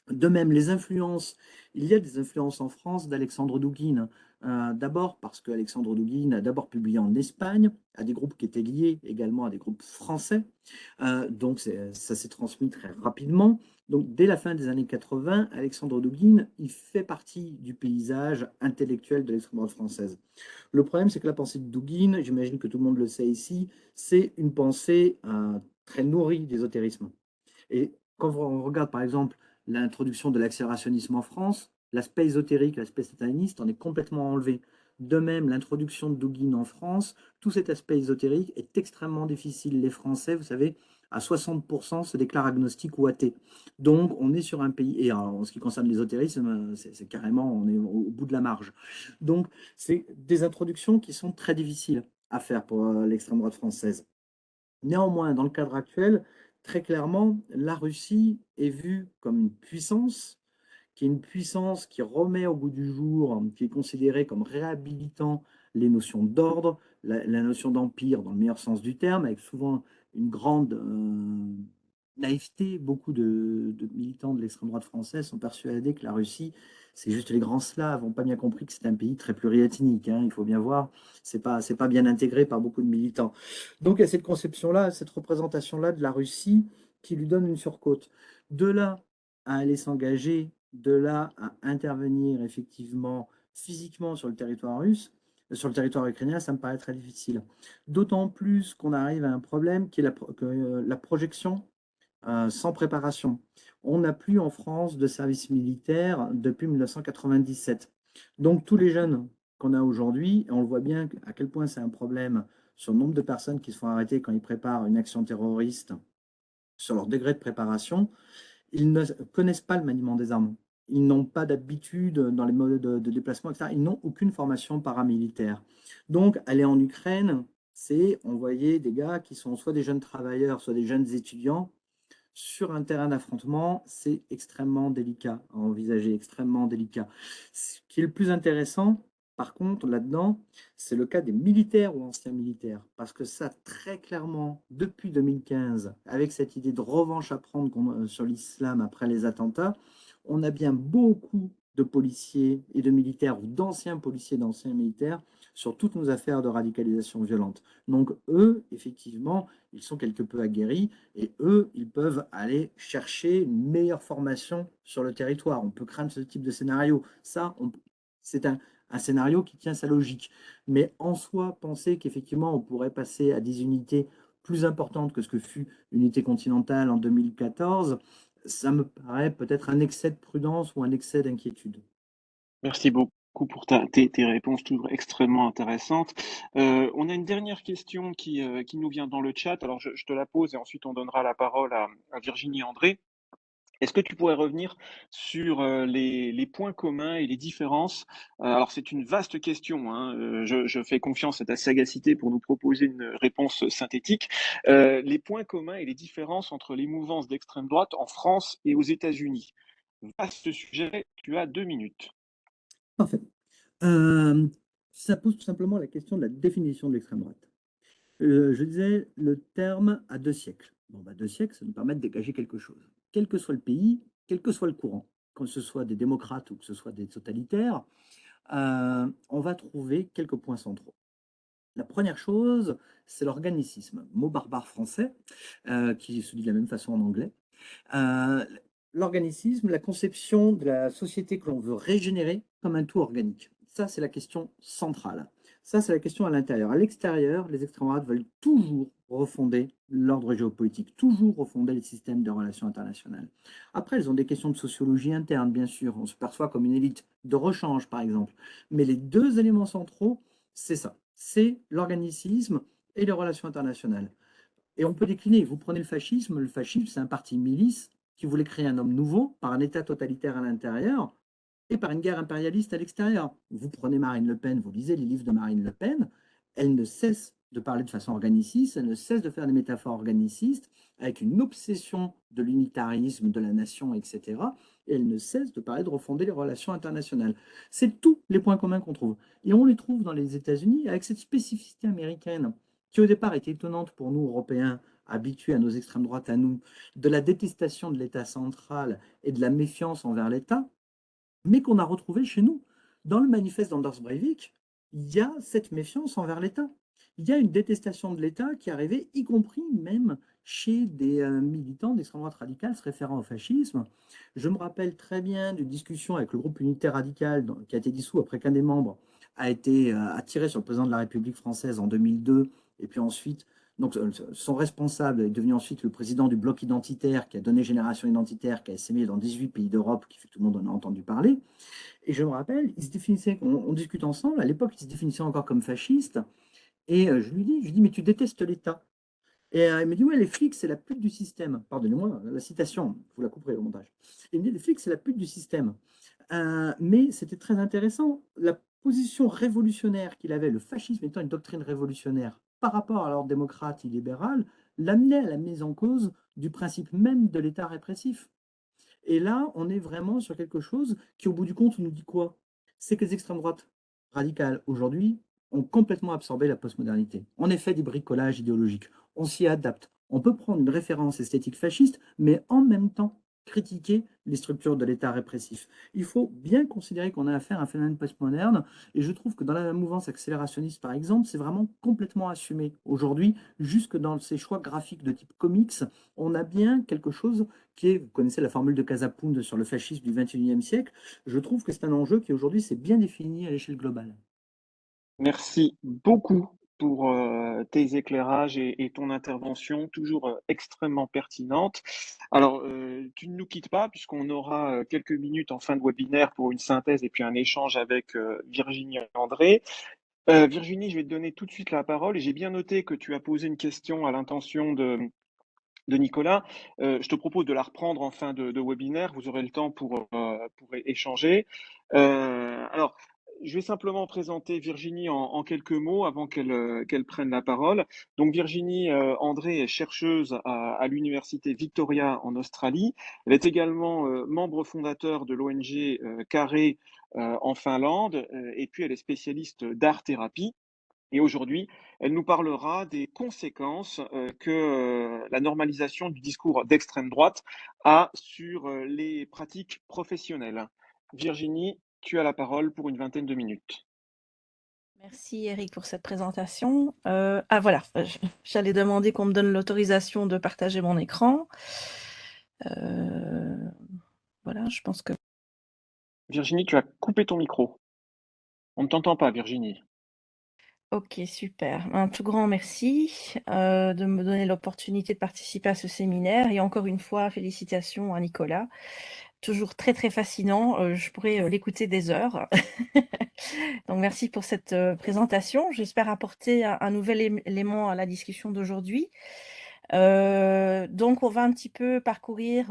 De même, les influences, il y a des influences en France d'Alexandre Douguine. D'abord parce qu'Alexandre Douguine a d'abord publié en Espagne, à des groupes qui étaient liés également à des groupes français. Donc ça s'est transmis très rapidement. Donc dès la fin des années 80, Alexandre Douguine, il fait partie du paysage intellectuel de l'extrême droite française. Le problème, c'est que la pensée de Douguine, j'imagine que tout le monde le sait ici, c'est une pensée très nourrie d'ésotérisme. Et quand on regarde par exemple l'introduction de l'accélérationnisme en France, l'aspect ésotérique, l'aspect sataniste en est complètement enlevé. De même, l'introduction de Douguine en France, tout cet aspect ésotérique est extrêmement difficile. Les Français, vous savez, à 60% se déclarent agnostiques ou athées. Donc, on est sur un pays, et en ce qui concerne l'ésotérisme, c'est carrément, on est au bout de la marge. Donc, c'est des introductions qui sont très difficiles à faire pour l'extrême droite française. Néanmoins, dans le cadre actuel, très clairement, la Russie est vue comme une puissance, qui est une puissance qui remet au goût du jour, qui est considérée comme réhabilitant les notions d'ordre, la notion d'empire dans le meilleur sens du terme, avec souvent une grande naïveté. Beaucoup de militants de l'extrême droite française sont persuadés que la Russie, c'est juste les grands Slaves, n'ont pas bien compris que c'est un pays très pluriethnique. Il faut bien voir, c'est pas bien intégré par beaucoup de militants. Donc il y a cette conception-là, cette représentation-là de la Russie qui lui donne une surcote. De là à aller s'engager, de là à intervenir effectivement physiquement sur le territoire russe, sur le territoire ukrainien, ça me paraît très difficile. D'autant plus qu'on arrive à un problème qui est la projection sans préparation. On n'a plus en France de service militaire depuis 1997. Donc tous les jeunes qu'on a aujourd'hui, et on le voit bien à quel point c'est un problème sur le nombre de personnes qui se font arrêter quand ils préparent une action terroriste, sur leur degré de préparation, ils ne connaissent pas le maniement des armes. Ils n'ont pas d'habitude dans les modes de déplacement, etc. Ils n'ont aucune formation paramilitaire. Donc, aller en Ukraine, c'est envoyer des gars qui sont soit des jeunes travailleurs, soit des jeunes étudiants sur un terrain d'affrontement. C'est extrêmement délicat à envisager, extrêmement délicat. Ce qui est le plus intéressant, par contre, là-dedans, c'est le cas des militaires ou anciens militaires. Parce que ça, très clairement, depuis 2015, avec cette idée de revanche à prendre sur l'islam après les attentats, on a bien beaucoup de policiers et de militaires, ou d'anciens policiers, d'anciens militaires, sur toutes nos affaires de radicalisation violente. Donc eux, effectivement, ils sont quelque peu aguerris, et eux, ils peuvent aller chercher une meilleure formation sur le territoire. On peut craindre ce type de scénario. Ça, c'est un scénario qui tient sa logique. Mais en soi, penser qu'effectivement, on pourrait passer à des unités plus importantes que ce que fut l'unité continentale en 2014, ça me paraît peut-être un excès de prudence ou un excès d'inquiétude. Merci beaucoup pour tes réponses toujours extrêmement intéressantes. On a une dernière question qui nous vient dans le chat. Alors je te la pose et ensuite on donnera la parole à Virginie André. Est-ce que tu pourrais revenir sur, les points communs et les différences? Alors c'est une vaste question, hein, je fais confiance à ta sagacité pour nous proposer une réponse synthétique. Les points communs et les différences entre les mouvances d'extrême droite en France et aux États-Unis. Vaste sujet, tu as 2 minutes. Parfait. Euh, Ça pose tout simplement la question de la définition de l'extrême droite. Je disais, le terme a 2 siècles. Bon, 2 siècles, ça nous permet de dégager quelque chose. Quel que soit le pays, quel que soit le courant, que ce soit des démocrates ou que ce soit des totalitaires, on va trouver quelques points centraux. La première chose, c'est l'organicisme, mot barbare français, qui se dit de la même façon en anglais. Euh, L'organicisme, la conception de la société que l'on veut régénérer comme un tout organique. Ça, c'est la question centrale. Ça, c'est la question à l'intérieur. À l'extérieur, les extrêmes droites veulent toujours refonder l'ordre géopolitique, toujours refonder les systèmes de relations internationales. Après, elles ont des questions de sociologie interne, bien sûr. On se perçoit comme une élite de rechange, par exemple. Mais les deux éléments centraux, c'est ça. C'est l'organicisme et les relations internationales. Et on peut décliner. Vous prenez le fascisme, c'est un parti milice qui voulait créer un homme nouveau par un État totalitaire à l'intérieur et par une guerre impérialiste à l'extérieur. Vous prenez Marine Le Pen, vous lisez les livres de Marine Le Pen, elle ne cesse de parler de façon organiciste, elle ne cesse de faire des métaphores organicistes, avec une obsession de l'unitarisme, de la nation, etc. Et elle ne cesse de parler de refonder les relations internationales. C'est tous les points communs qu'on trouve. Et on les trouve dans les États-Unis avec cette spécificité américaine qui au départ était étonnante pour nous, Européens, habitués à nos extrêmes droites, à nous, de la détestation de l'État central et de la méfiance envers l'État, mais qu'on a retrouvé chez nous. Dans le manifeste d'Anders Breivik, il y a cette méfiance envers l'État. Il y a une détestation de l'État qui est arrivée, y compris même chez des militants d'extrême droite radicale se référant au fascisme. Je me rappelle très bien d'une discussion avec le groupe unitaire radical qui a été dissous après qu'un des membres a été attiré sur le président de la République française en 2002, et puis ensuite, donc son responsable est devenu ensuite le président du bloc identitaire qui a donné Génération Identitaire, qui a essaimé dans 18 pays d'Europe, qui fait que tout le monde en a entendu parler. Et je me rappelle, il se définissait, on discute ensemble, à l'époque, il se définissait encore comme fasciste. Et je lui dis, mais tu détestes l'État. Et il me dit, ouais, les flics, c'est la pute du système. Pardonnez-moi, la citation, vous la couperez au montage. Il me dit, les flics, c'est la pute du système. Mais c'était très intéressant. La position révolutionnaire qu'il avait, le fascisme étant une doctrine révolutionnaire par rapport à l'ordre démocrate et libéral, l'amenait à la mise en cause du principe même de l'État répressif. Et là, on est vraiment sur quelque chose qui, au bout du compte, nous dit quoi? C'est que les extrêmes droites radicales, aujourd'hui, ont complètement absorbé la postmodernité. On est fait du bricolage idéologique. On s'y adapte. On peut prendre une référence esthétique fasciste, mais en même temps critiquer les structures de l'État répressif. Il faut bien considérer qu'on a affaire à un phénomène postmoderne, et je trouve que dans la mouvance accélérationniste, par exemple, c'est vraiment complètement assumé. Aujourd'hui, jusque dans ces choix graphiques de type comics, on a bien quelque chose qui est, vous connaissez la formule de Casapound sur le fascisme du XXIe siècle, je trouve que c'est un enjeu qui aujourd'hui s'est bien défini à l'échelle globale. Merci beaucoup pour tes éclairages et ton intervention, toujours extrêmement pertinente. Alors, tu ne nous quittes pas, puisqu'on aura quelques minutes en fin de webinaire pour une synthèse et puis un échange avec Virginie André. Virginie, je vais te donner tout de suite la parole. Et j'ai bien noté que tu as posé une question à l'intention de Nicolas. Je te propose de la reprendre en fin de webinaire. Vous aurez le temps pour échanger. Alors, je vais simplement présenter Virginie en quelques mots avant qu'elle prenne la parole. Donc, Virginie André est chercheuse à l'Université Victoria en Australie. Elle est également membre fondateur de l'ONG Carré en Finlande. Et puis, elle est spécialiste d'art-thérapie. Et aujourd'hui, elle nous parlera des conséquences que la normalisation du discours d'extrême droite a sur les pratiques professionnelles. Virginie, tu as la parole pour une vingtaine de minutes. Merci Eric pour cette présentation. Voilà, j'allais demander qu'on me donne l'autorisation de partager mon écran. Voilà, je pense que... Virginie, tu as coupé ton micro. On ne t'entend pas, Virginie. Ok, super. Un tout grand merci de me donner l'opportunité de participer à ce séminaire. Et encore une fois, félicitations à Nicolas. Toujours très, très fascinant. Je pourrais l'écouter des heures. Donc, merci pour cette présentation. J'espère apporter un nouvel élément à la discussion d'aujourd'hui. Donc, on va un petit peu parcourir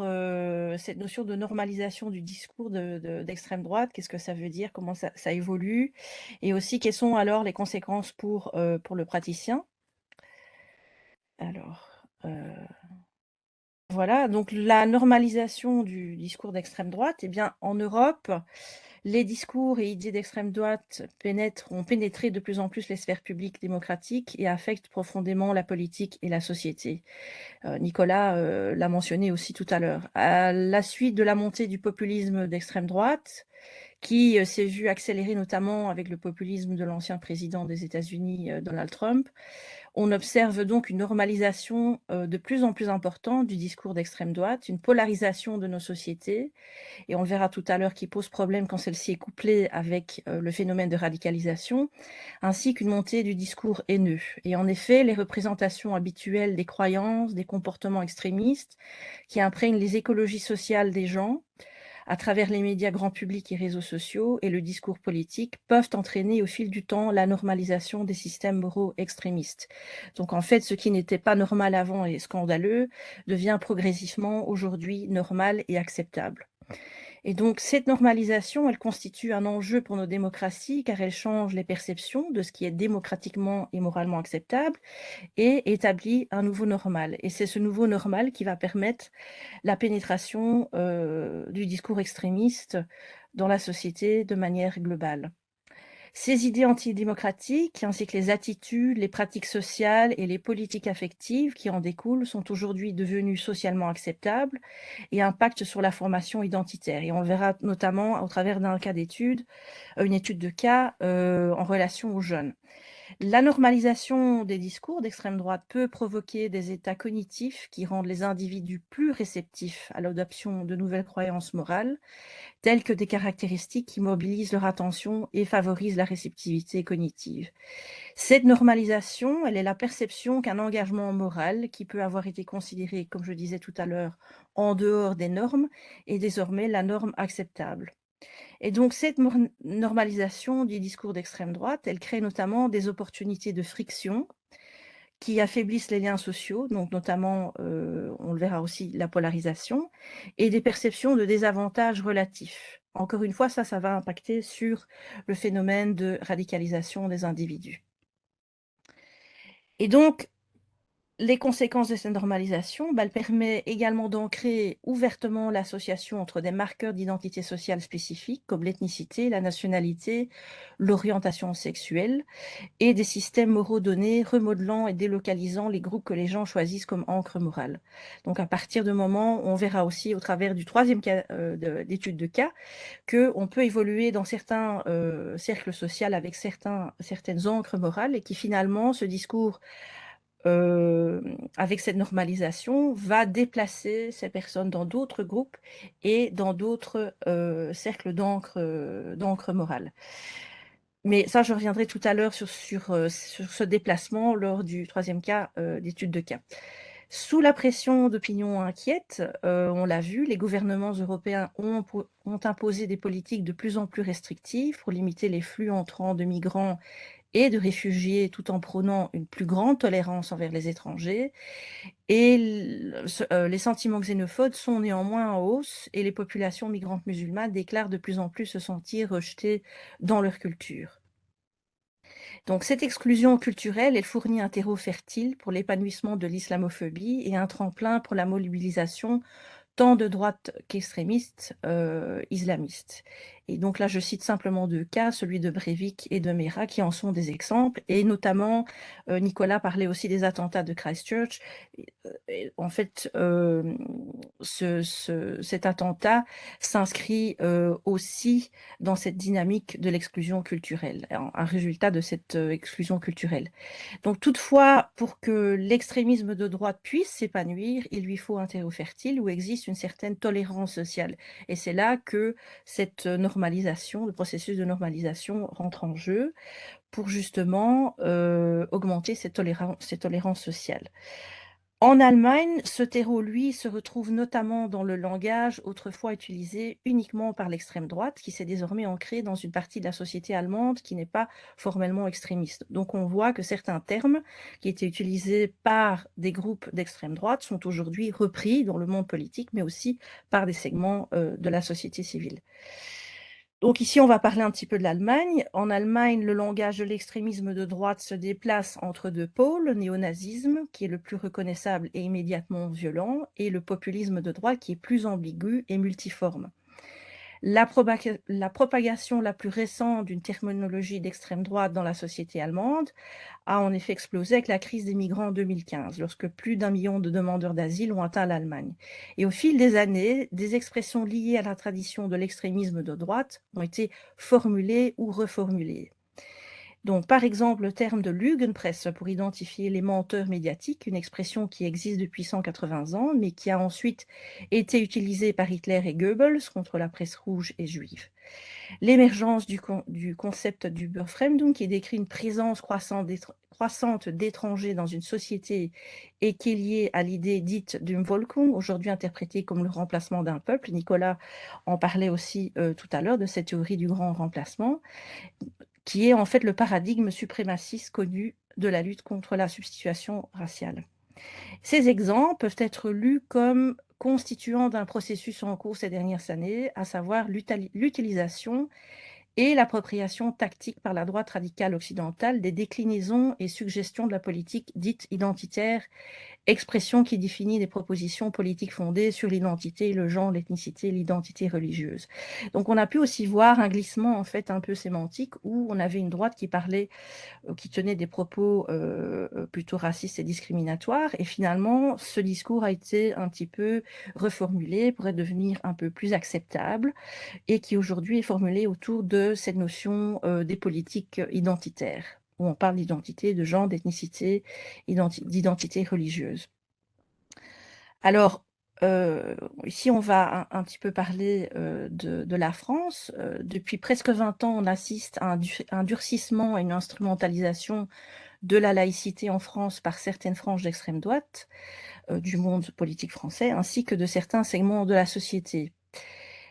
cette notion de normalisation du discours d'extrême droite. Qu'est-ce que ça veut dire? Comment ça évolue? Et aussi, quelles sont alors les conséquences pour le praticien? Alors, voilà. Donc, la normalisation du discours d'extrême droite, eh bien, en Europe, les discours et idées d'extrême droite ont pénétré de plus en plus les sphères publiques démocratiques et affectent profondément la politique et la société. Nicolas l'a mentionné aussi tout à l'heure. À la suite de la montée du populisme d'extrême droite, qui s'est vu accélérer notamment avec le populisme de l'ancien président des États-Unis, Donald Trump, on observe donc une normalisation de plus en plus importante du discours d'extrême droite, une polarisation de nos sociétés, et on le verra tout à l'heure, qui pose problème quand celle-ci est couplée avec le phénomène de radicalisation, ainsi qu'une montée du discours haineux. Et en effet, les représentations habituelles des croyances, des comportements extrémistes qui imprègnent les écologies sociales des gens, à travers les médias grand public et réseaux sociaux et le discours politique, peuvent entraîner au fil du temps la normalisation des systèmes moraux extrémistes. Donc en fait, ce qui n'était pas normal avant et scandaleux devient progressivement aujourd'hui normal et acceptable. Et donc, cette normalisation, elle constitue un enjeu pour nos démocraties car elle change les perceptions de ce qui est démocratiquement et moralement acceptable et établit un nouveau normal. Et c'est ce nouveau normal qui va permettre la pénétration du discours extrémiste dans la société de manière globale. Ces idées antidémocratiques, ainsi que les attitudes, les pratiques sociales et les politiques affectives qui en découlent, sont aujourd'hui devenues socialement acceptables et impactent sur la formation identitaire. Et on le verra notamment au travers d'un cas d'étude, une étude de cas en relation aux jeunes. La normalisation des discours d'extrême droite peut provoquer des états cognitifs qui rendent les individus plus réceptifs à l'adoption de nouvelles croyances morales, telles que des caractéristiques qui mobilisent leur attention et favorisent la réceptivité cognitive. Cette normalisation, elle est la perception qu'un engagement moral qui peut avoir été considéré, comme je disais tout à l'heure, en dehors des normes, est désormais la norme acceptable. Et donc cette normalisation du discours d'extrême droite, elle crée notamment des opportunités de friction qui affaiblissent les liens sociaux, donc notamment, on le verra aussi, la polarisation, et des perceptions de désavantages relatifs. Encore une fois, ça va impacter sur le phénomène de radicalisation des individus. Et donc, les conséquences de cette normalisation, elle permet également d'ancrer ouvertement l'association entre des marqueurs d'identité sociale spécifiques comme l'ethnicité, la nationalité, l'orientation sexuelle, et des systèmes moraux donnés, remodelant et délocalisant les groupes que les gens choisissent comme encre morale. Donc à partir de moment, on verra aussi au travers du troisième cas d'étude de cas, qu'on peut évoluer dans certains cercles sociaux avec certaines encres morales et qui finalement, ce discours avec cette normalisation, va déplacer ces personnes dans d'autres groupes et dans d'autres cercles d'encre morale. Mais ça, je reviendrai tout à l'heure sur ce déplacement lors du troisième cas d'étude de cas. Sous la pression d'opinions inquiètes, on l'a vu, les gouvernements européens ont imposé des politiques de plus en plus restrictives pour limiter les flux entrants de migrants et de réfugiés tout en prônant une plus grande tolérance envers les étrangers. Et les sentiments xénophobes sont néanmoins en hausse et les populations migrantes musulmanes déclarent de plus en plus se sentir rejetées dans leur culture. Donc cette exclusion culturelle, elle fournit un terreau fertile pour l'épanouissement de l'islamophobie et un tremplin pour la mobilisation tant de droite qu'extrémistes islamistes. Et donc là, je cite simplement deux cas, celui de Breivik et de Mera, qui en sont des exemples. Et notamment, Nicolas parlait aussi des attentats de Christchurch. En fait, cet attentat s'inscrit aussi dans cette dynamique de l'exclusion culturelle, un résultat de cette exclusion culturelle. Donc toutefois, pour que l'extrémisme de droite puisse s'épanouir, il lui faut un terreau fertile où existe une certaine tolérance sociale. Et c'est là que cette normalisation, le processus de normalisation rentre en jeu pour justement augmenter cette tolérance sociale. En Allemagne, ce terreau, lui, se retrouve notamment dans le langage autrefois utilisé uniquement par l'extrême droite, qui s'est désormais ancré dans une partie de la société allemande qui n'est pas formellement extrémiste. Donc on voit que certains termes qui étaient utilisés par des groupes d'extrême droite sont aujourd'hui repris dans le monde politique, mais aussi par des segments de la société civile. Donc ici, on va parler un petit peu de l'Allemagne. En Allemagne, le langage de l'extrémisme de droite se déplace entre deux pôles, le néonazisme, qui est le plus reconnaissable et immédiatement violent, et le populisme de droite, qui est plus ambigu et multiforme. La propagation la plus récente d'une terminologie d'extrême droite dans la société allemande a en effet explosé avec la crise des migrants en 2015, lorsque plus d'1 million de demandeurs d'asile ont atteint l'Allemagne. Et au fil des années, des expressions liées à la tradition de l'extrémisme de droite ont été formulées ou reformulées. Donc, par exemple, le terme de Lügenpresse pour identifier les menteurs médiatiques, une expression qui existe depuis 180 ans, mais qui a ensuite été utilisée par Hitler et Goebbels contre la presse rouge et juive. L'émergence du concept du Befremdung, qui décrit une présence croissante d'étrangers dans une société et qui est liée à l'idée dite d'Umvolkung, aujourd'hui interprétée comme le remplacement d'un peuple. Nicolas en parlait aussi tout à l'heure de cette théorie du grand remplacement, qui est en fait le paradigme suprémaciste connu de la lutte contre la substitution raciale. Ces exemples peuvent être lus comme constituant d'un processus en cours ces dernières années, à savoir l'utilisation et l'appropriation tactique par la droite radicale occidentale des déclinaisons et suggestions de la politique dite identitaire, expression qui définit des propositions politiques fondées sur l'identité, le genre, l'ethnicité, l'identité religieuse. Donc on a pu aussi voir un glissement en fait un peu sémantique où on avait une droite qui parlait, qui tenait des propos plutôt racistes et discriminatoires, et finalement ce discours a été un petit peu reformulé pour devenir un peu plus acceptable, et qui aujourd'hui est formulé autour de cette notion des politiques identitaires, où on parle d'identité, de genre, d'ethnicité, d'identité religieuse. Alors, ici, on va un petit peu parler de la France. Depuis presque 20 ans, on assiste à un durcissement et une instrumentalisation de la laïcité en France par certaines franges d'extrême droite du monde politique français, ainsi que de certains segments de la société.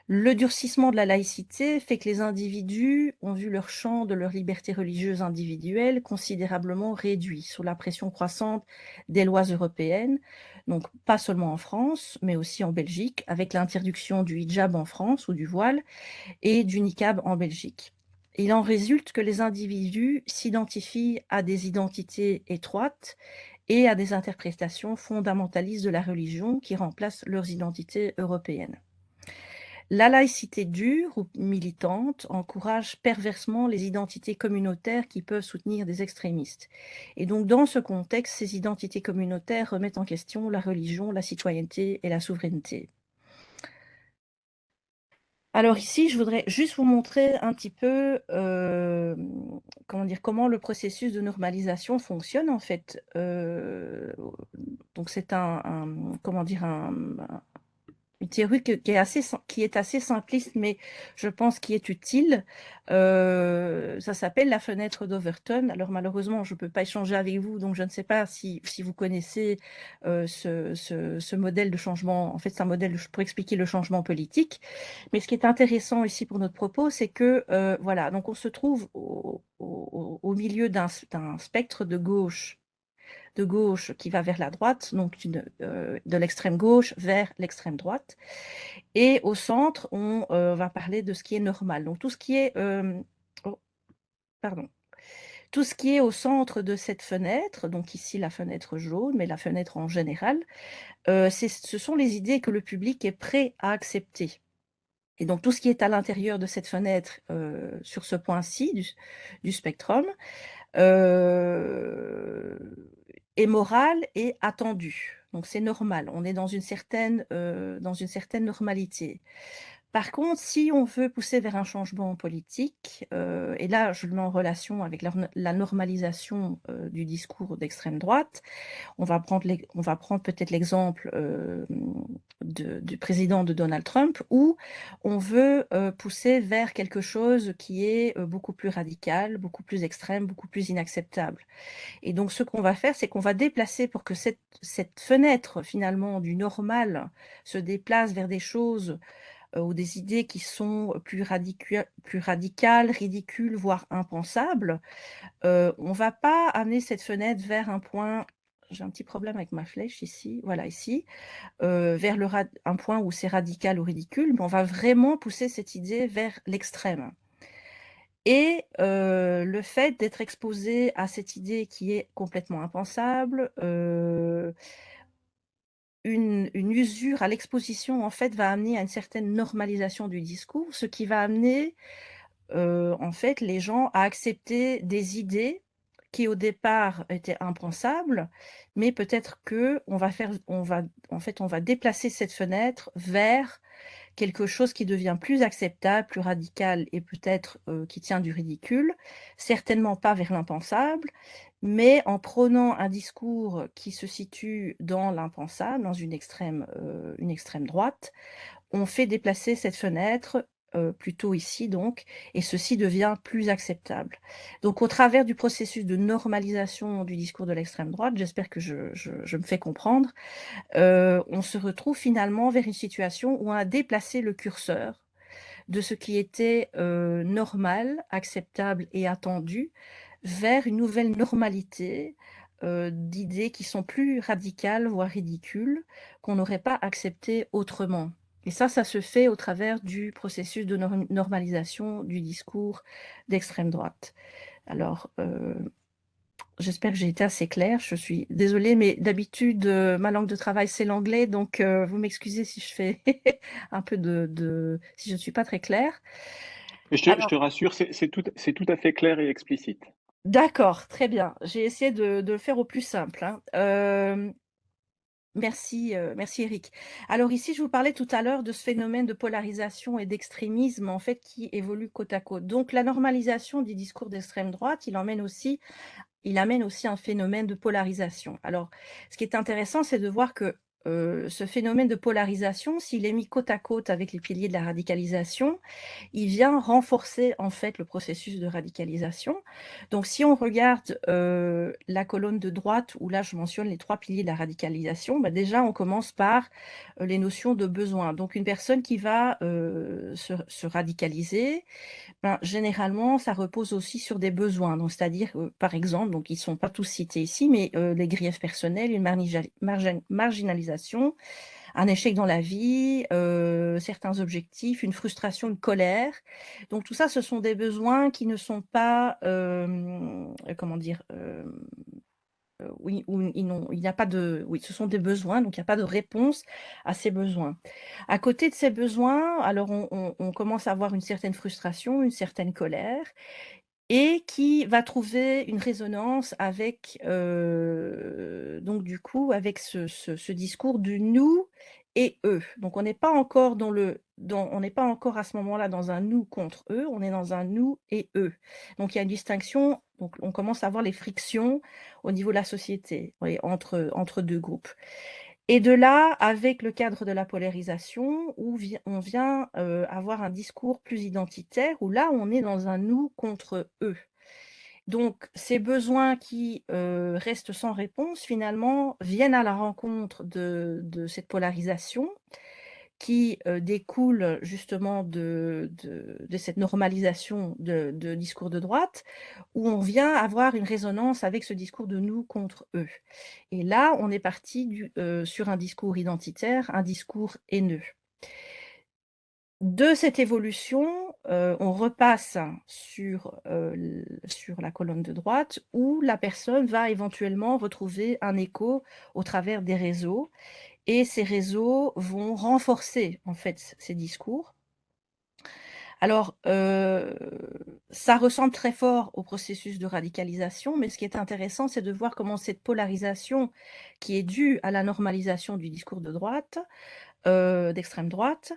Le durcissement de la laïcité fait que les individus ont vu leur champ de leur liberté religieuse individuelle considérablement réduit sous la pression croissante des lois européennes, donc pas seulement en France, mais aussi en Belgique, avec l'interdiction du hijab en France ou du voile et du niqab en Belgique. Il en résulte que les individus s'identifient à des identités étroites et à des interprétations fondamentalistes de la religion qui remplacent leurs identités européennes. La laïcité dure ou militante encourage perversement les identités communautaires qui peuvent soutenir des extrémistes. Et donc, dans ce contexte, ces identités communautaires remettent en question la religion, la citoyenneté et la souveraineté. Alors ici, je voudrais juste vous montrer un petit peu comment le processus de normalisation fonctionne en fait. Donc c'est une théorie qui est assez simpliste, mais je pense qui est utile. Ça s'appelle la fenêtre d'Overton. Alors malheureusement, je ne peux pas échanger avec vous, donc je ne sais pas si vous connaissez ce modèle de changement. En fait, c'est un modèle pour expliquer le changement politique. Mais ce qui est intéressant ici pour notre propos, c'est que, voilà, donc on se trouve au milieu d'un spectre de gauche qui va vers la droite, donc de l'extrême gauche vers l'extrême droite. Et au centre, on va parler de ce qui est normal. Donc tout ce qui est, tout ce qui est au centre de cette fenêtre, donc ici la fenêtre jaune, mais la fenêtre en général, ce sont les idées que le public est prêt à accepter. Et donc tout ce qui est à l'intérieur de cette fenêtre, sur ce point-ci du spectrum, est moral et attendu. Donc c'est normal, on est dans une certaine normalité. Par contre, si on veut pousser vers un changement politique, et là je le mets en relation avec la normalisation du discours d'extrême droite, on va prendre peut-être l'exemple du président de Donald Trump, où on veut pousser vers quelque chose qui est beaucoup plus radical, beaucoup plus extrême, beaucoup plus inacceptable. Et donc ce qu'on va faire, c'est qu'on va déplacer pour que cette fenêtre finalement du normal se déplace vers des choses ou des idées qui sont plus radicales, ridicules, voire impensables. On ne va pas amener cette fenêtre vers un point. J'ai un petit problème avec ma flèche ici, voilà ici, vers un point où c'est radical ou ridicule, mais on va vraiment pousser cette idée vers l'extrême. Et le fait d'être exposé à cette idée qui est complètement impensable, une usure à l'exposition, en fait, va amener à une certaine normalisation du discours, ce qui va amener, en fait, les gens à accepter des idées qui, au départ, étaient impensables, mais peut-être qu'on va on va déplacer cette fenêtre vers quelque chose qui devient plus acceptable, plus radical et peut-être qui tient du ridicule, certainement pas vers l'impensable, mais en prônant un discours qui se situe dans l'impensable, dans une extrême droite, on fait déplacer cette fenêtre plutôt ici donc, et ceci devient plus acceptable. Donc au travers du processus de normalisation du discours de l'extrême droite, j'espère que je me fais comprendre, on se retrouve finalement vers une situation où on a déplacé le curseur de ce qui était normal, acceptable et attendu vers une nouvelle normalité d'idées qui sont plus radicales, voire ridicules, qu'on n'aurait pas acceptées autrement. Et ça se fait au travers du processus de normalisation du discours d'extrême droite. Alors, j'espère que j'ai été assez claire. Je suis désolée, mais d'habitude, ma langue de travail, c'est l'anglais, donc vous m'excusez si je fais un peu si je ne suis pas très claire. Mais je te rassure, c'est tout à fait clair et explicite. D'accord, très bien. J'ai essayé de le faire au plus simple, hein. Merci, merci Eric. Alors ici, je vous parlais tout à l'heure de ce phénomène de polarisation et d'extrémisme, en fait, qui évolue côte à côte. Donc la normalisation du discours d'extrême droite, il amène aussi un phénomène de polarisation. Alors, ce qui est intéressant, c'est de voir que ce phénomène de polarisation, s'il est mis côte à côte avec les piliers de la radicalisation, il vient renforcer en fait le processus de radicalisation. Donc, si on regarde la colonne de droite, où là je mentionne les 3 piliers de la radicalisation, bah déjà on commence par les notions de besoin. Donc, une personne qui va se radicaliser, ben, généralement, ça repose aussi sur des besoins. Donc, c'est-à-dire, par exemple, donc ils ne sont pas tous cités ici, mais les griefs personnels, une marginalisation, un échec dans la vie, certains objectifs, une frustration, une colère. Donc, tout ça, ce sont des besoins qui ne sont pas, comment dire, oui, il n'y a pas de, oui, ce sont des besoins, donc il n'y a pas de réponse à ces besoins. À côté de ces besoins, alors on commence à avoir une certaine frustration, une certaine colère, et qui va trouver une résonance avec, donc du coup, avec ce discours du nous et eux. Donc on n'est pas encore on n'est pas encore à ce moment-là dans un nous contre eux, on est dans un nous et eux. Donc il y a une distinction, donc on commence à voir les frictions au niveau de la société, oui, entre 2 groupes. Et de là, avec le cadre de la polarisation, où on vient avoir un discours plus identitaire, où là, on est dans un nous contre eux. Donc, ces besoins qui restent sans réponse, finalement, viennent à la rencontre de cette polarisation qui découle justement de cette normalisation de discours de droite, où on vient avoir une résonance avec ce discours de nous contre eux. Et là, on est parti sur un discours identitaire, un discours haineux. De cette évolution, on repasse sur la colonne de droite, où la personne va éventuellement retrouver un écho au travers des réseaux. Et ces réseaux vont renforcer, en fait, ces discours. Alors, ça ressemble très fort au processus de radicalisation, mais ce qui est intéressant, c'est de voir comment cette polarisation, qui est due à la normalisation du discours de droite, d'extrême droite,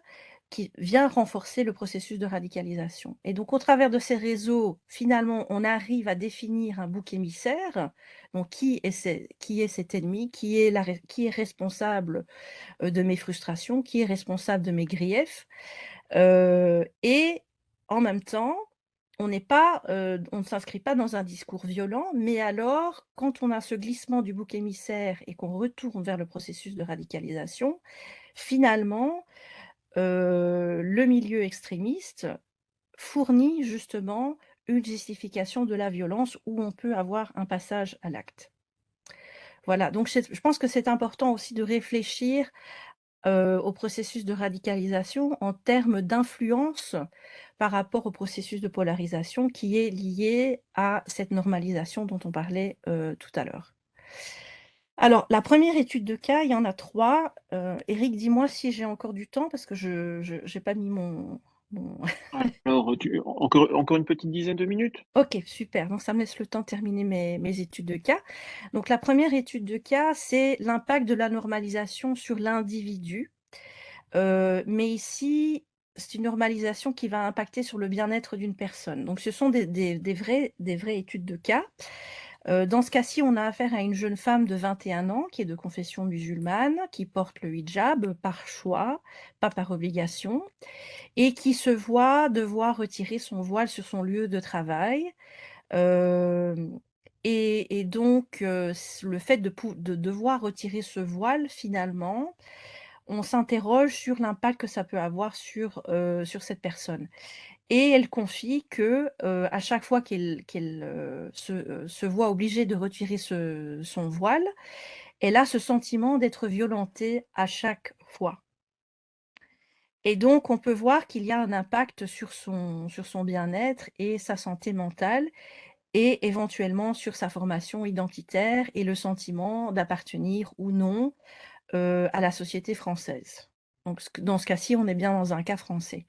qui vient renforcer le processus de radicalisation. Et donc, au travers de ces réseaux, finalement, on arrive à définir un bouc émissaire. Donc, qui est cet ennemi, qui est responsable de mes frustrations, qui est responsable de mes griefs. Et en même temps, on ne s'inscrit pas dans un discours violent, mais alors, quand on a ce glissement du bouc émissaire et qu'on retourne vers le processus de radicalisation, finalement, le milieu extrémiste fournit justement une justification de la violence où on peut avoir un passage à l'acte. Voilà, donc je pense que c'est important aussi de réfléchir au processus de radicalisation en termes d'influence par rapport au processus de polarisation qui est lié à cette normalisation dont on parlait tout à l'heure. Alors, la première étude de cas, il y en a 3. Eric, dis-moi si j'ai encore du temps parce que je n'ai pas mis mon... Alors, encore une petite dizaine de minutes? Ok, super. Donc, ça me laisse le temps de terminer mes études de cas. Donc, la première étude de cas, c'est l'impact de la normalisation sur l'individu. Mais ici, c'est une normalisation qui va impacter sur le bien-être d'une personne. Donc, ce sont des vraies études de cas. Dans ce cas-ci, on a affaire à une jeune femme de 21 ans qui est de confession musulmane, qui porte le hijab par choix, pas par obligation, et qui se voit devoir retirer son voile sur son lieu de travail. Et donc, le fait de devoir retirer ce voile, finalement, on s'interroge sur l'impact que ça peut avoir sur cette personne. Et elle confie que, à chaque fois qu'elle se voit obligée de retirer son voile, elle a ce sentiment d'être violentée à chaque fois. Et donc on peut voir qu'il y a un impact sur son bien-être et sa santé mentale et éventuellement sur sa formation identitaire et le sentiment d'appartenir ou non, à la société française. Donc dans ce cas-ci, on est bien dans un cas français.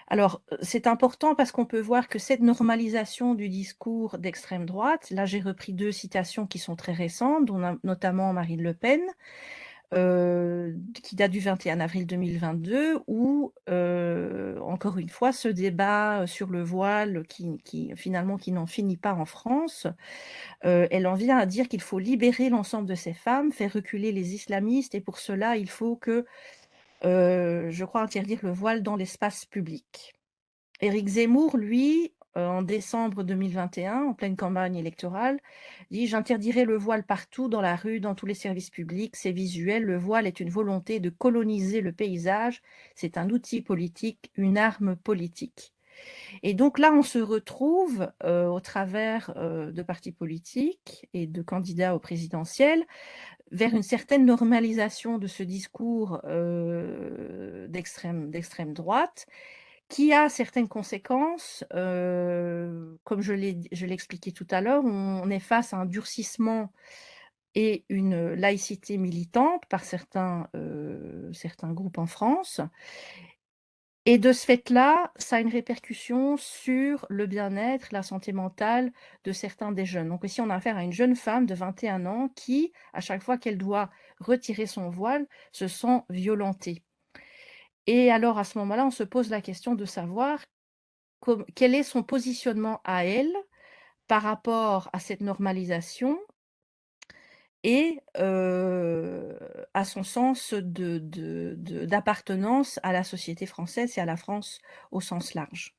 Alors, c'est important parce qu'on peut voir que cette normalisation du discours d'extrême droite, là j'ai repris 2 citations qui sont très récentes, dont notamment Marine Le Pen, qui date du 21 avril 2022 où, encore une fois, ce débat, sur le voile qui finalement qui n'en finit pas en France, elle en vient à dire qu'il faut libérer l'ensemble de ces femmes, faire reculer les islamistes et pour cela il faut que, je crois interdire le voile dans l'espace public. Éric Zemmour, lui, en décembre 2021, en pleine campagne électorale, dit: «J'interdirai le voile partout, dans la rue, dans tous les services publics. C'est visuel. Le voile est une volonté de coloniser le paysage. C'est un outil politique, une arme politique». Et donc là, on se retrouve, au travers, de partis politiques et de candidats au présidentiel, vers une certaine normalisation de ce discours, d'extrême droite, qui a certaines conséquences, comme je l'ai expliqué tout à l'heure, on est face à un durcissement et une laïcité militante par certains groupes en France. Et de ce fait-là, ça a une répercussion sur le bien-être, la santé mentale de certains des jeunes. Donc ici, on a affaire à une jeune femme de 21 ans qui, à chaque fois qu'elle doit retirer son voile, se sent violentée. Et alors, à ce moment-là, on se pose la question de savoir quel est son positionnement à elle par rapport à cette normalisation et à son sens d'appartenance à la société française et à la France au sens large.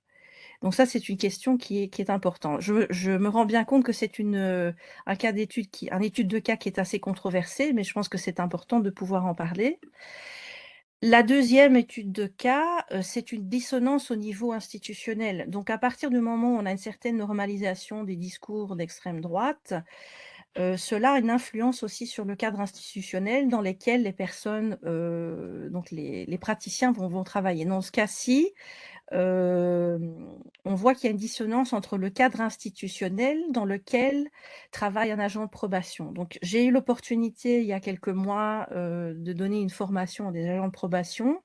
Donc ça, c'est une question qui est importante. Je me rends bien compte que c'est un cas d'étude un étude de cas qui est assez controversé, mais je pense que c'est important de pouvoir en parler. La deuxième étude de cas, c'est une dissonance au niveau institutionnel. Donc à partir du moment où on a une certaine normalisation des discours d'extrême droite, cela a une influence aussi sur le cadre institutionnel dans lequel les personnes, donc les praticiens vont travailler. Dans ce cas-ci, on voit qu'il y a une dissonance entre le cadre institutionnel dans lequel travaille un agent de probation. Donc j'ai eu l'opportunité, il y a quelques mois, de donner une formation à des agents de probation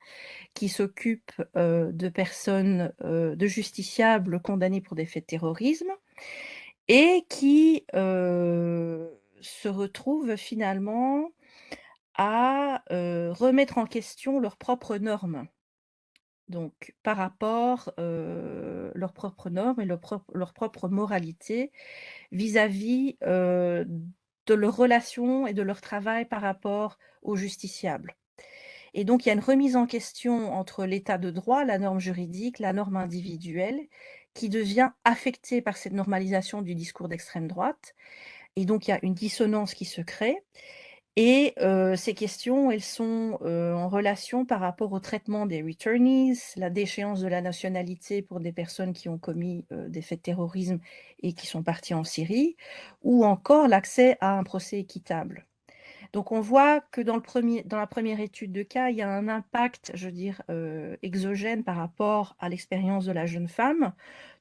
qui s'occupent, de personnes, de justiciables condamnés pour des faits de terrorisme et qui, se retrouvent finalement à, remettre en question leurs propres normes. Donc par rapport, leurs propres normes et leur propre moralité vis-à-vis, de leurs relations et de leur travail par rapport aux justiciables. Et donc il y a une remise en question entre l'état de droit, la norme juridique, la norme individuelle, qui devient affectée par cette normalisation du discours d'extrême droite. Et donc il y a une dissonance qui se crée. Et ces questions, elles sont, en relation par rapport au traitement des returnees, la déchéance de la nationalité pour des personnes qui ont commis, des faits de terrorisme et qui sont parties en Syrie, ou encore l'accès à un procès équitable. Donc on voit que dans la première étude de cas, il y a un impact, je veux dire, exogène par rapport à l'expérience de la jeune femme,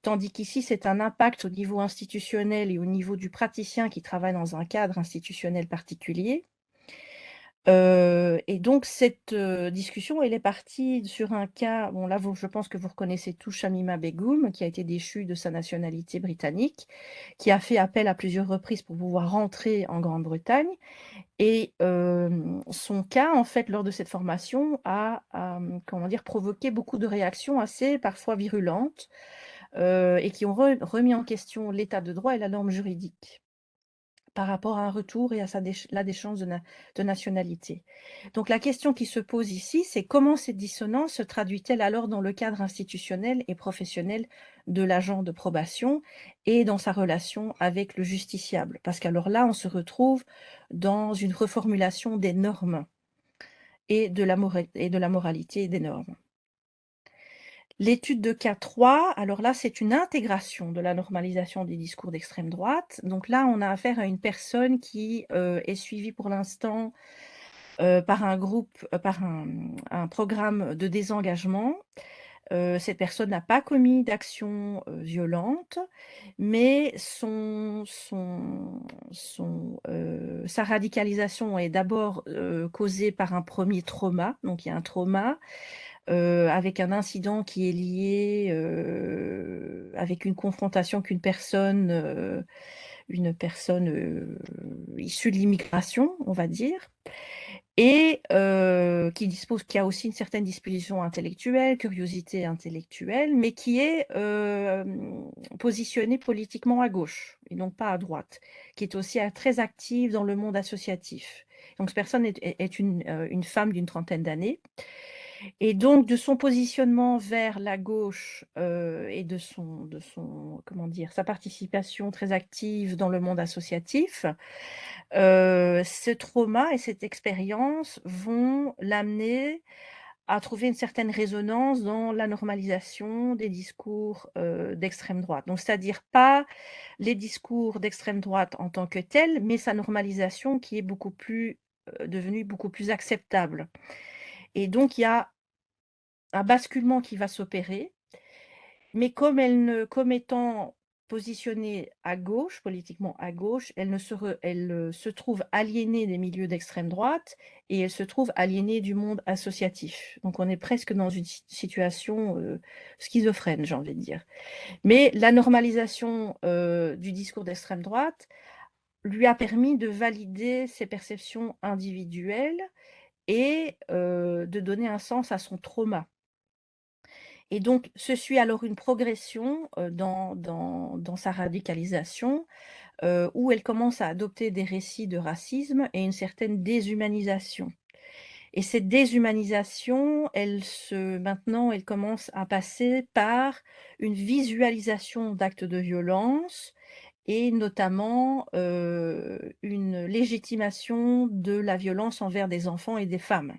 tandis qu'ici, c'est un impact au niveau institutionnel et au niveau du praticien qui travaille dans un cadre institutionnel particulier. Et donc cette, discussion, elle est partie sur un cas, bon là, je pense que vous reconnaissez tous Shamima Begum, qui a été déchue de sa nationalité britannique, qui a fait appel à plusieurs reprises pour pouvoir rentrer en Grande-Bretagne. Et son cas, en fait, lors de cette formation, a, comment dire, provoqué beaucoup de réactions assez parfois virulentes, et qui ont remis en question l'état de droit et la norme juridique par rapport à un retour et à la déchéance de nationalité. Donc la question qui se pose ici, c'est comment cette dissonance se traduit-elle alors dans le cadre institutionnel et professionnel de l'agent de probation et dans sa relation avec le justiciable? Parce qu'alors là, on se retrouve dans une reformulation des normes. et de la moralité et des normes. L'étude de cas 3, alors là, c'est une intégration de la normalisation des discours d'extrême droite. Donc là, on a affaire à une personne qui est suivie pour l'instant par un groupe, par un programme de désengagement. Cette personne n'a pas commis d'action violente, mais sa radicalisation est d'abord causée par un premier trauma. Donc il y a un trauma avec un incident qui est lié avec une confrontation qu'une personne issue de l'immigration, on va dire, et qui a aussi une certaine disposition intellectuelle, curiosité intellectuelle, mais qui est positionnée politiquement à gauche et donc pas à droite, qui est aussi très active dans le monde associatif. Donc cette personne est une femme d'une trentaine d'années. Et donc, de son positionnement vers la gauche et de comment dire, sa participation très active dans le monde associatif, ce trauma et cette expérience vont l'amener à trouver une certaine résonance dans la normalisation des discours d'extrême droite. Donc, c'est-à-dire pas les discours d'extrême droite en tant que tels, mais sa normalisation qui est devenue beaucoup plus acceptable. Et donc, il y a un basculement qui va s'opérer, mais comme étant positionnée à gauche, politiquement à gauche, elle se trouve aliénée des milieux d'extrême droite et elle se trouve aliénée du monde associatif. Donc on est presque dans une situation schizophrène, j'ai envie de dire. Mais la normalisation du discours d'extrême droite lui a permis de valider ses perceptions individuelles et de donner un sens à son trauma. Et donc, se suit alors une progression dans sa radicalisation, où elle commence à adopter des récits de racisme et une certaine déshumanisation. Et cette déshumanisation, maintenant, elle commence à passer par une visualisation d'actes de violence et notamment une légitimation de la violence envers des enfants et des femmes,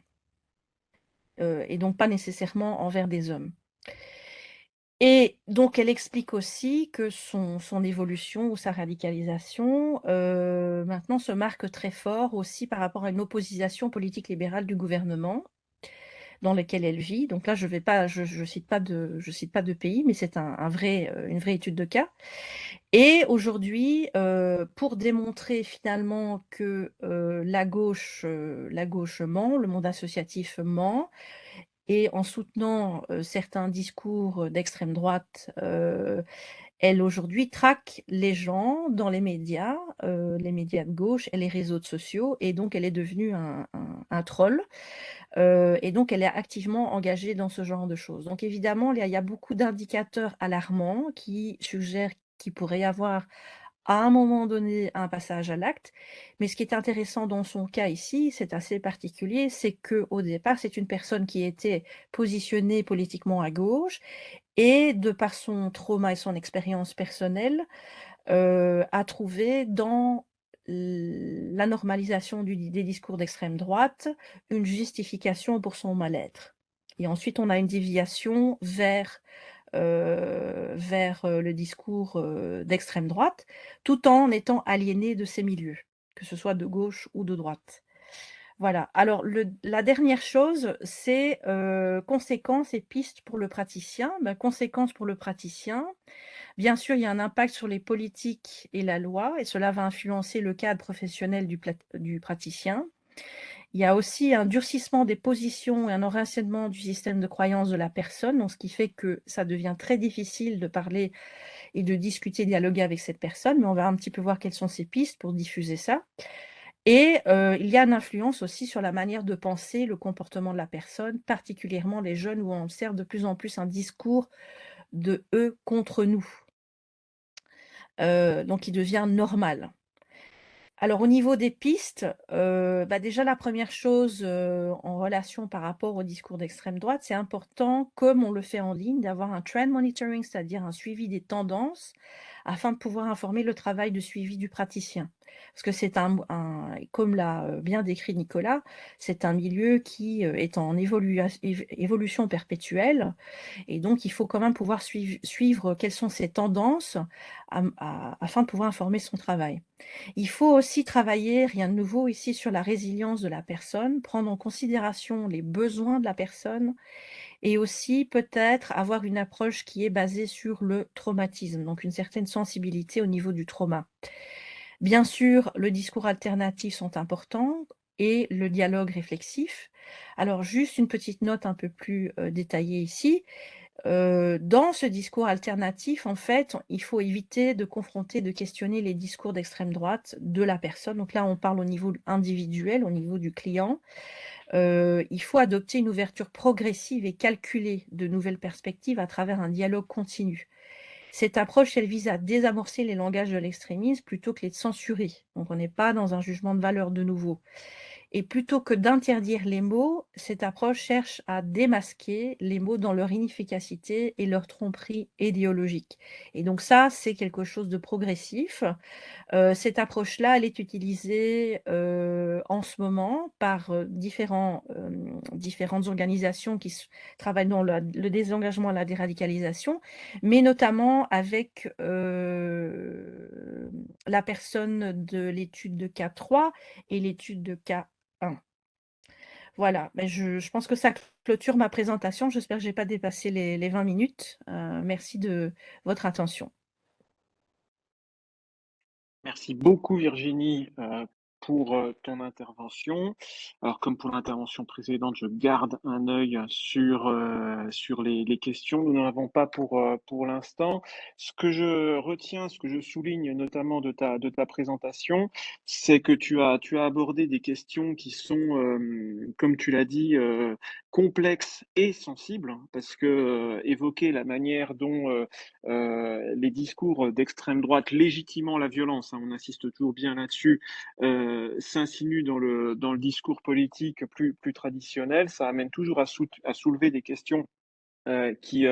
et donc pas nécessairement envers des hommes. Et donc elle explique aussi que son évolution ou sa radicalisation, maintenant se marque très fort aussi par rapport à une opposition politique libérale du gouvernement dans lequel elle vit. Donc là, je cite pas de pays, mais c'est une vraie étude de cas. Et aujourd'hui, pour démontrer finalement que la gauche ment, le monde associatif ment, et en soutenant certains discours d'extrême droite, elle aujourd'hui traque les gens dans les médias de gauche et les réseaux sociaux, et donc elle est devenue un troll. Et donc elle est activement engagée dans ce genre de choses. Donc évidemment, il y a beaucoup d'indicateurs alarmants qui suggèrent qu'il pourrait y avoir à un moment donné un passage à l'acte. Mais ce qui est intéressant dans son cas ici, c'est assez particulier, c'est qu'au départ, c'est une personne qui était positionnée politiquement à gauche et de par son trauma et son expérience personnelle, a trouvé dans la normalisation des discours d'extrême droite une justification pour son mal-être. Et ensuite, on a une déviation vers le discours d'extrême droite, tout en étant aliéné de ces milieux, que ce soit de gauche ou de droite. Voilà. Alors, la dernière chose, c'est conséquences et pistes pour le praticien. Ben, conséquences pour le praticien, bien sûr, il y a un impact sur les politiques et la loi, et cela va influencer le cadre professionnel du praticien. Il y a aussi un durcissement des positions et un enracinement du système de croyance de la personne, donc ce qui fait que ça devient très difficile de parler et de discuter, dialoguer avec cette personne, mais on va un petit peu voir quelles sont ces pistes pour diffuser ça. Et il y a une influence aussi sur la manière de penser, le comportement de la personne, particulièrement les jeunes, où on observe de plus en plus un discours de « eux contre nous », donc il devient normal. Alors au niveau des pistes, déjà la première chose, en relation par rapport au discours d'extrême droite, c'est important, comme on le fait en ligne, d'avoir un trend monitoring, c'est-à-dire un suivi des tendances afin de pouvoir informer le travail de suivi du praticien. Parce que c'est comme l'a bien décrit Nicolas, c'est un milieu qui est en évolution perpétuelle, et donc il faut quand même pouvoir suivre quelles sont ces tendances afin de pouvoir informer son travail. Il faut aussi travailler, rien de nouveau ici, sur la résilience de la personne, prendre en considération les besoins de la personne et aussi peut-être avoir une approche qui est basée sur le traumatisme, donc une certaine sensibilité au niveau du trauma. Bien sûr, le discours alternatif sont importants et le dialogue réflexif. Alors juste une petite note un peu plus détaillée ici. Dans ce discours alternatif, en fait, il faut éviter de confronter, de questionner les discours d'extrême droite de la personne. Donc là, on parle au niveau individuel, au niveau du client. Il faut adopter une ouverture progressive et calculer de nouvelles perspectives à travers un dialogue continu. Cette approche, elle vise à désamorcer les langages de l'extrémisme plutôt que les censurer. Donc on n'est pas dans un jugement de valeur de nouveau. Et plutôt que d'interdire les mots, cette approche cherche à démasquer les mots dans leur inefficacité et leur tromperie idéologique. Et donc ça, c'est quelque chose de progressif. Cette approche-là, elle est utilisée en ce moment par différentes organisations qui travaillent dans le désengagement et la déradicalisation, mais notamment avec la personne de l'étude de cas 3 et l'étude de cas 1. Voilà, mais je pense que ça clôture ma présentation. J'espère que je n'ai pas dépassé les 20 minutes. Merci de votre attention. Merci beaucoup Virginie pour ton intervention. Alors comme pour l'intervention précédente, je garde un œil sur les questions. Nous n'en avons pas pour l'instant. Ce que je retiens, ce que je souligne notamment de ta présentation, c'est que tu as abordé des questions qui sont, comme tu l'as dit, complexes et sensibles, hein, parce que évoquer la manière dont les discours d'extrême droite légitimant la violence, hein, on insiste toujours bien là-dessus, s'insinuent dans le discours politique plus traditionnel. Ça amène toujours à soulever des questions qui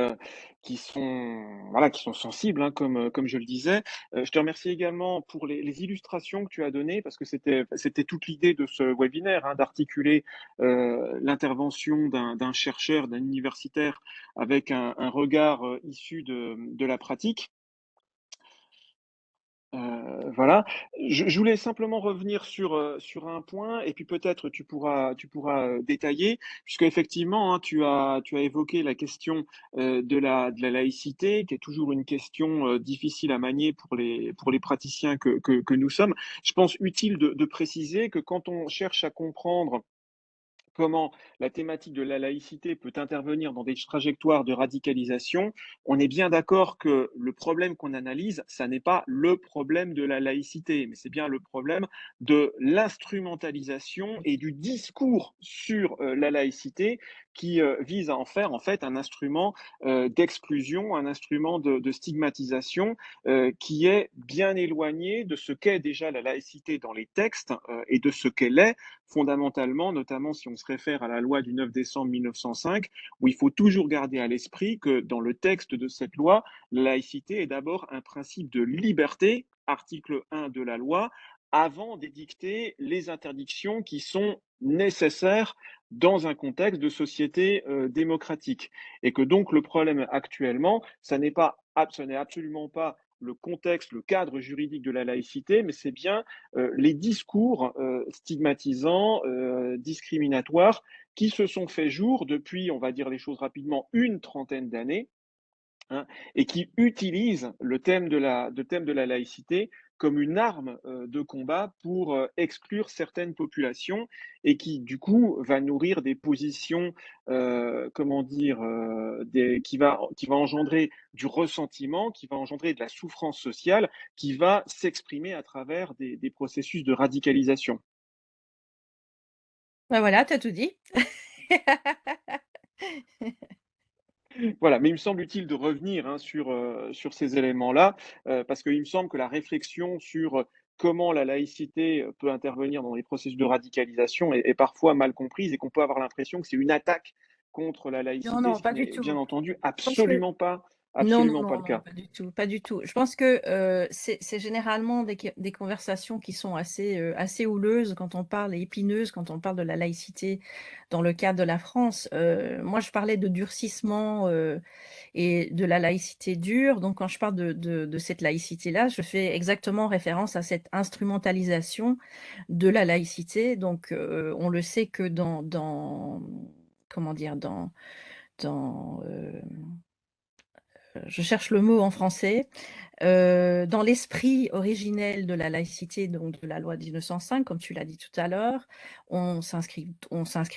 sont sensibles, hein, comme je le disais. Je te remercie également pour les illustrations que tu as données, parce que c'était toute l'idée de ce webinaire, hein, d'articuler l'intervention d'un chercheur, d'un universitaire, avec un regard issu de la pratique. Voilà. Je voulais simplement revenir sur un point et puis peut-être tu pourras détailler puisqu'effectivement, hein, tu as évoqué la question, de la laïcité qui est toujours une question, difficile à manier pour les praticiens que nous sommes. Je pense utile de préciser que quand on cherche à comprendre comment la thématique de la laïcité peut intervenir dans des trajectoires de radicalisation, on est bien d'accord que le problème qu'on analyse, ça n'est pas le problème de la laïcité, mais c'est bien le problème de l'instrumentalisation et du discours sur la laïcité qui vise à en faire en fait un instrument d'exclusion, un instrument de stigmatisation qui est bien éloigné de ce qu'est déjà la laïcité dans les textes et de ce qu'elle est fondamentalement, notamment si on se réfère à la loi du 9 décembre 1905, où il faut toujours garder à l'esprit que dans le texte de cette loi, la laïcité est d'abord un principe de liberté, article 1 de la loi, avant d'édicter les interdictions qui sont nécessaires dans un contexte de société démocratique. Et que donc le problème actuellement, ce n'est absolument pas le contexte, le cadre juridique de la laïcité, mais c'est bien les discours stigmatisants, discriminatoires, qui se sont fait jour depuis, on va dire les choses rapidement, une trentaine d'années, hein, et qui utilisent le thème de la laïcité comme une arme de combat pour exclure certaines populations et qui, du coup, va nourrir des positions, comment dire, qui va engendrer du ressentiment, qui va engendrer de la souffrance sociale, qui va s'exprimer à travers des processus de radicalisation. Ben voilà, tu as tout dit. Voilà, mais il me semble utile de revenir, hein, sur ces éléments-là, parce qu'il me semble que la réflexion sur comment la laïcité peut intervenir dans les processus de radicalisation est parfois mal comprise et qu'on peut avoir l'impression que c'est une attaque contre la Non, laïcité, non, ce qui pas du n'est bien tout. entendu Je pense que absolument pas Non, non, absolument pas non, le non, cas. pas du tout, pas du tout. Je pense que c'est généralement des conversations qui sont assez houleuses quand on parle, et épineuses quand on parle de la laïcité dans le cadre de la France. Moi, je parlais de durcissement et de la laïcité dure. Donc, quand je parle de cette laïcité-là, je fais exactement référence à cette instrumentalisation de la laïcité. Donc, on le sait que comment dire, dans je cherche le mot en français, dans l'esprit originel de la laïcité, donc de la loi de 1905, comme tu l'as dit tout à l'heure, on s'inscrit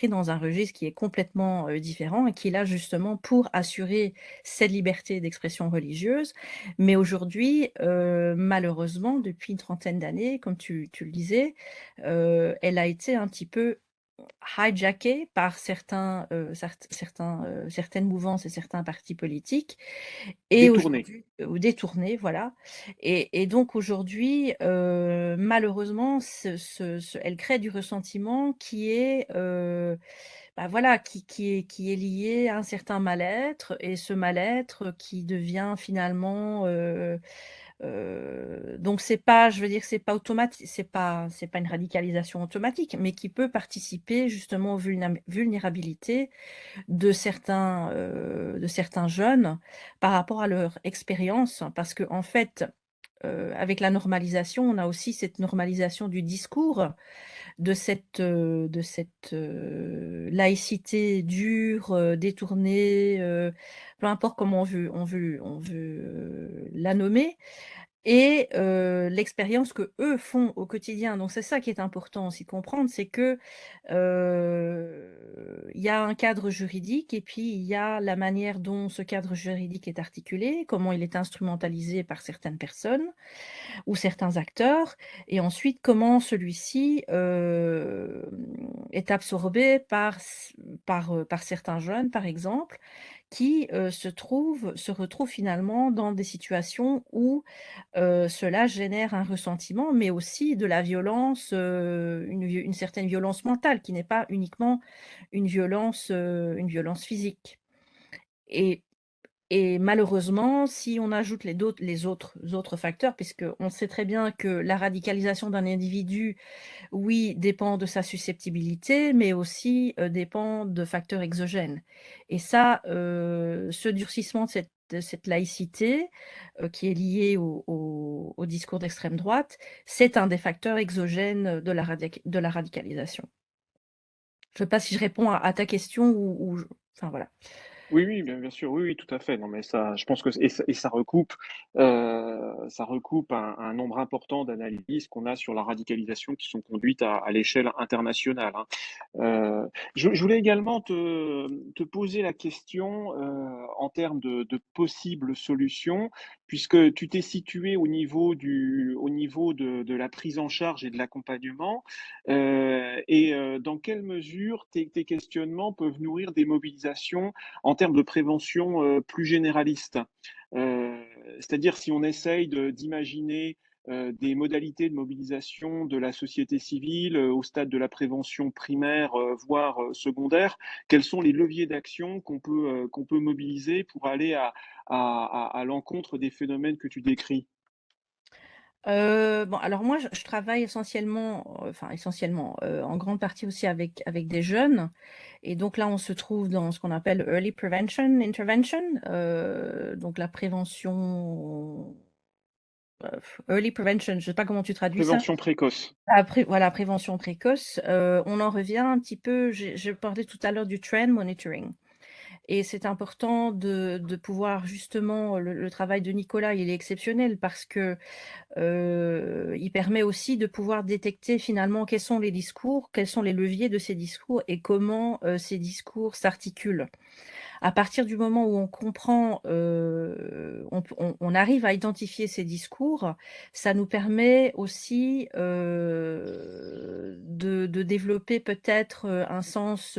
dans un registre qui est complètement différent et qui est là justement pour assurer cette liberté d'expression religieuse. Mais aujourd'hui, malheureusement, depuis une trentaine d'années, comme tu le disais, elle a été un petit peu hijackée par certaines mouvances et certains partis politiques et Détourné. aujourd'hui ou détournés, voilà. Et donc aujourd'hui, malheureusement, elle crée du ressentiment qui est, bah, voilà, qui est lié à un certain mal-être, et ce mal-être qui devient finalement, donc c'est pas, je veux dire, c'est pas automatique, c'est pas une radicalisation automatique, mais qui peut participer justement aux vulnérabilités de certains jeunes par rapport à leur expérience. Parce que en fait, avec la normalisation, on a aussi cette normalisation du discours, de cette laïcité dure, détournée, peu importe comment on veut la nommer. Et l'expérience qu'eux font au quotidien. Donc c'est ça qui est important aussi de comprendre, c'est que, il y a un cadre juridique, et puis il y a la manière dont ce cadre juridique est articulé, comment il est instrumentalisé par certaines personnes ou certains acteurs, et ensuite comment celui-ci, est absorbé par certains jeunes, par exemple, qui, se retrouvent finalement dans des situations où cela génère un ressentiment, mais aussi de la violence, une certaine violence mentale qui n'est pas uniquement une violence physique. Et et malheureusement, si on ajoute les autres facteurs, puisqu'on sait très bien que la radicalisation d'un individu, oui, dépend de sa susceptibilité, mais aussi, dépend de facteurs exogènes. Et ça, ce durcissement de cette laïcité, qui est lié au discours d'extrême droite, c'est un des facteurs exogènes de la radicalisation. Je ne sais pas si je réponds à ta question ou enfin voilà. Oui, oui, bien sûr, oui, oui, tout à fait. Non, mais ça, je pense que ça recoupe un nombre important d'analyses qu'on a sur la radicalisation qui sont conduites à l'échelle internationale, hein. Je voulais également te poser la question, en termes de possibles solutions, puisque tu t'es situé au niveau de la prise en charge et de l'accompagnement, dans quelle mesure tes questionnements peuvent nourrir des mobilisations en termes de prévention, plus généraliste. Heu, C'est-à-dire si on essaye d'imaginer, des modalités de mobilisation de la société civile, au stade de la prévention primaire, voire, secondaire, quels sont les leviers d'action qu'on peut mobiliser pour aller à l'encontre des phénomènes que tu décris? Bon, alors moi, je travaille essentiellement, enfin essentiellement, en grande partie aussi avec des jeunes, et donc là, on se trouve dans ce qu'on appelle Early Prevention Intervention, donc la prévention, Early Prevention, je ne sais pas comment tu traduis ça? Prévention précoce. Voilà, prévention précoce. On en revient un petit peu, je parlais tout à l'heure du trend monitoring. Et c'est important de pouvoir justement, le travail de Nicolas, il est exceptionnel parce que, il permet aussi de pouvoir détecter finalement quels sont les discours, quels sont les leviers de ces discours et comment, ces discours s'articulent. À partir du moment où on comprend, on arrive à identifier ces discours, ça nous permet aussi, de développer peut-être, un sens,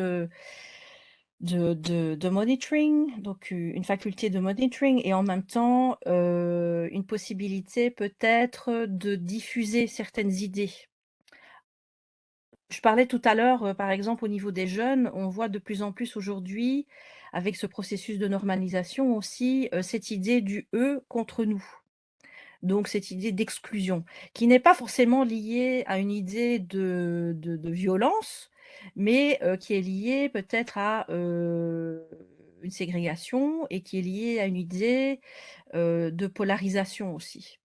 de monitoring, donc une faculté de monitoring, et en même temps, une possibilité peut-être de diffuser certaines idées. Je parlais tout à l'heure, par exemple, au niveau des jeunes, on voit de plus en plus aujourd'hui, avec ce processus de normalisation aussi, cette idée du eux contre nous. Donc cette idée d'exclusion, qui n'est pas forcément liée à une idée de violence, mais qui est liée peut-être à, une ségrégation et qui est liée à une idée, de polarisation aussi.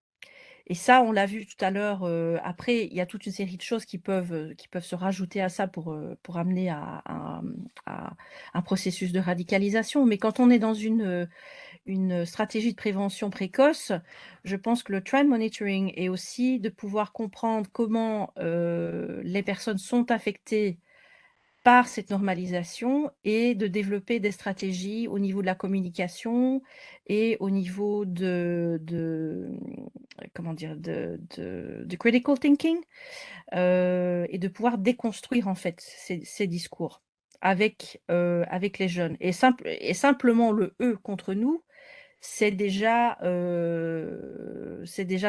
Et ça, on l'a vu tout à l'heure, après, il y a toute une série de choses qui peuvent se rajouter à ça pour amener à un processus de radicalisation. Mais quand on est dans une stratégie de prévention précoce, je pense que le trend monitoring est aussi de pouvoir comprendre comment, les personnes sont affectées par cette normalisation et de développer des stratégies au niveau de la communication et au niveau comment dire? De critical thinking, et de pouvoir déconstruire en fait ces discours avec les jeunes et simplement le «eux» contre nous, c'est déjà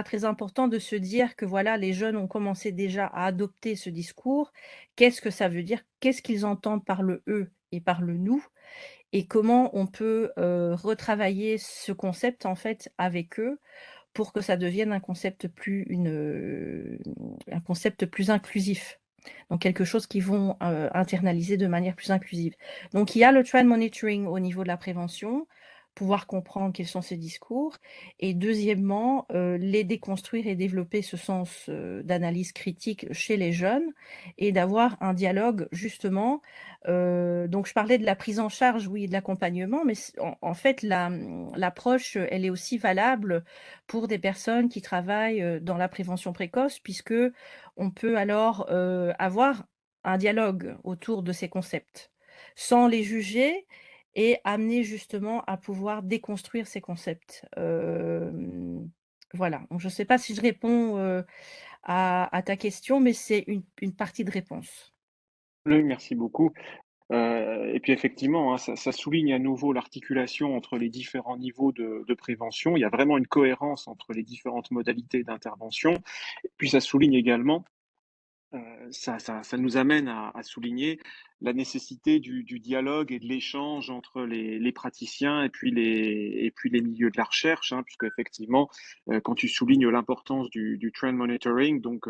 très important de se dire que voilà, les jeunes ont commencé déjà à adopter ce discours. Qu'est-ce que ça veut dire? Qu'est-ce qu'ils entendent par le «eux» et par le «nous» et comment on peut, retravailler ce concept en fait avec eux pour que ça devienne un concept plus inclusif. Donc quelque chose qu'ils vont, internaliser de manière plus inclusive. Donc il y a le trend monitoring au niveau de la prévention, pouvoir comprendre quels sont ces discours et deuxièmement, les déconstruire et développer ce sens, d'analyse critique chez les jeunes et d'avoir un dialogue justement, donc je parlais de la prise en charge, oui, et de l'accompagnement, mais en fait l'approche, elle est aussi valable pour des personnes qui travaillent, dans la prévention précoce puisque on peut alors, avoir un dialogue autour de ces concepts, sans les juger et amener justement à pouvoir déconstruire ces concepts. Voilà, donc je ne sais pas si je réponds, à ta question, mais c'est une partie de réponse. Oui, merci beaucoup. Et puis effectivement, hein, ça souligne à nouveau l'articulation entre les différents niveaux de prévention. Il y a vraiment une cohérence entre les différentes modalités d'intervention. Puis ça souligne également ça nous amène à souligner la nécessité du dialogue et de l'échange entre les praticiens et puis les milieux de la recherche, hein, puisqu'effectivement, quand tu soulignes l'importance du trend monitoring, donc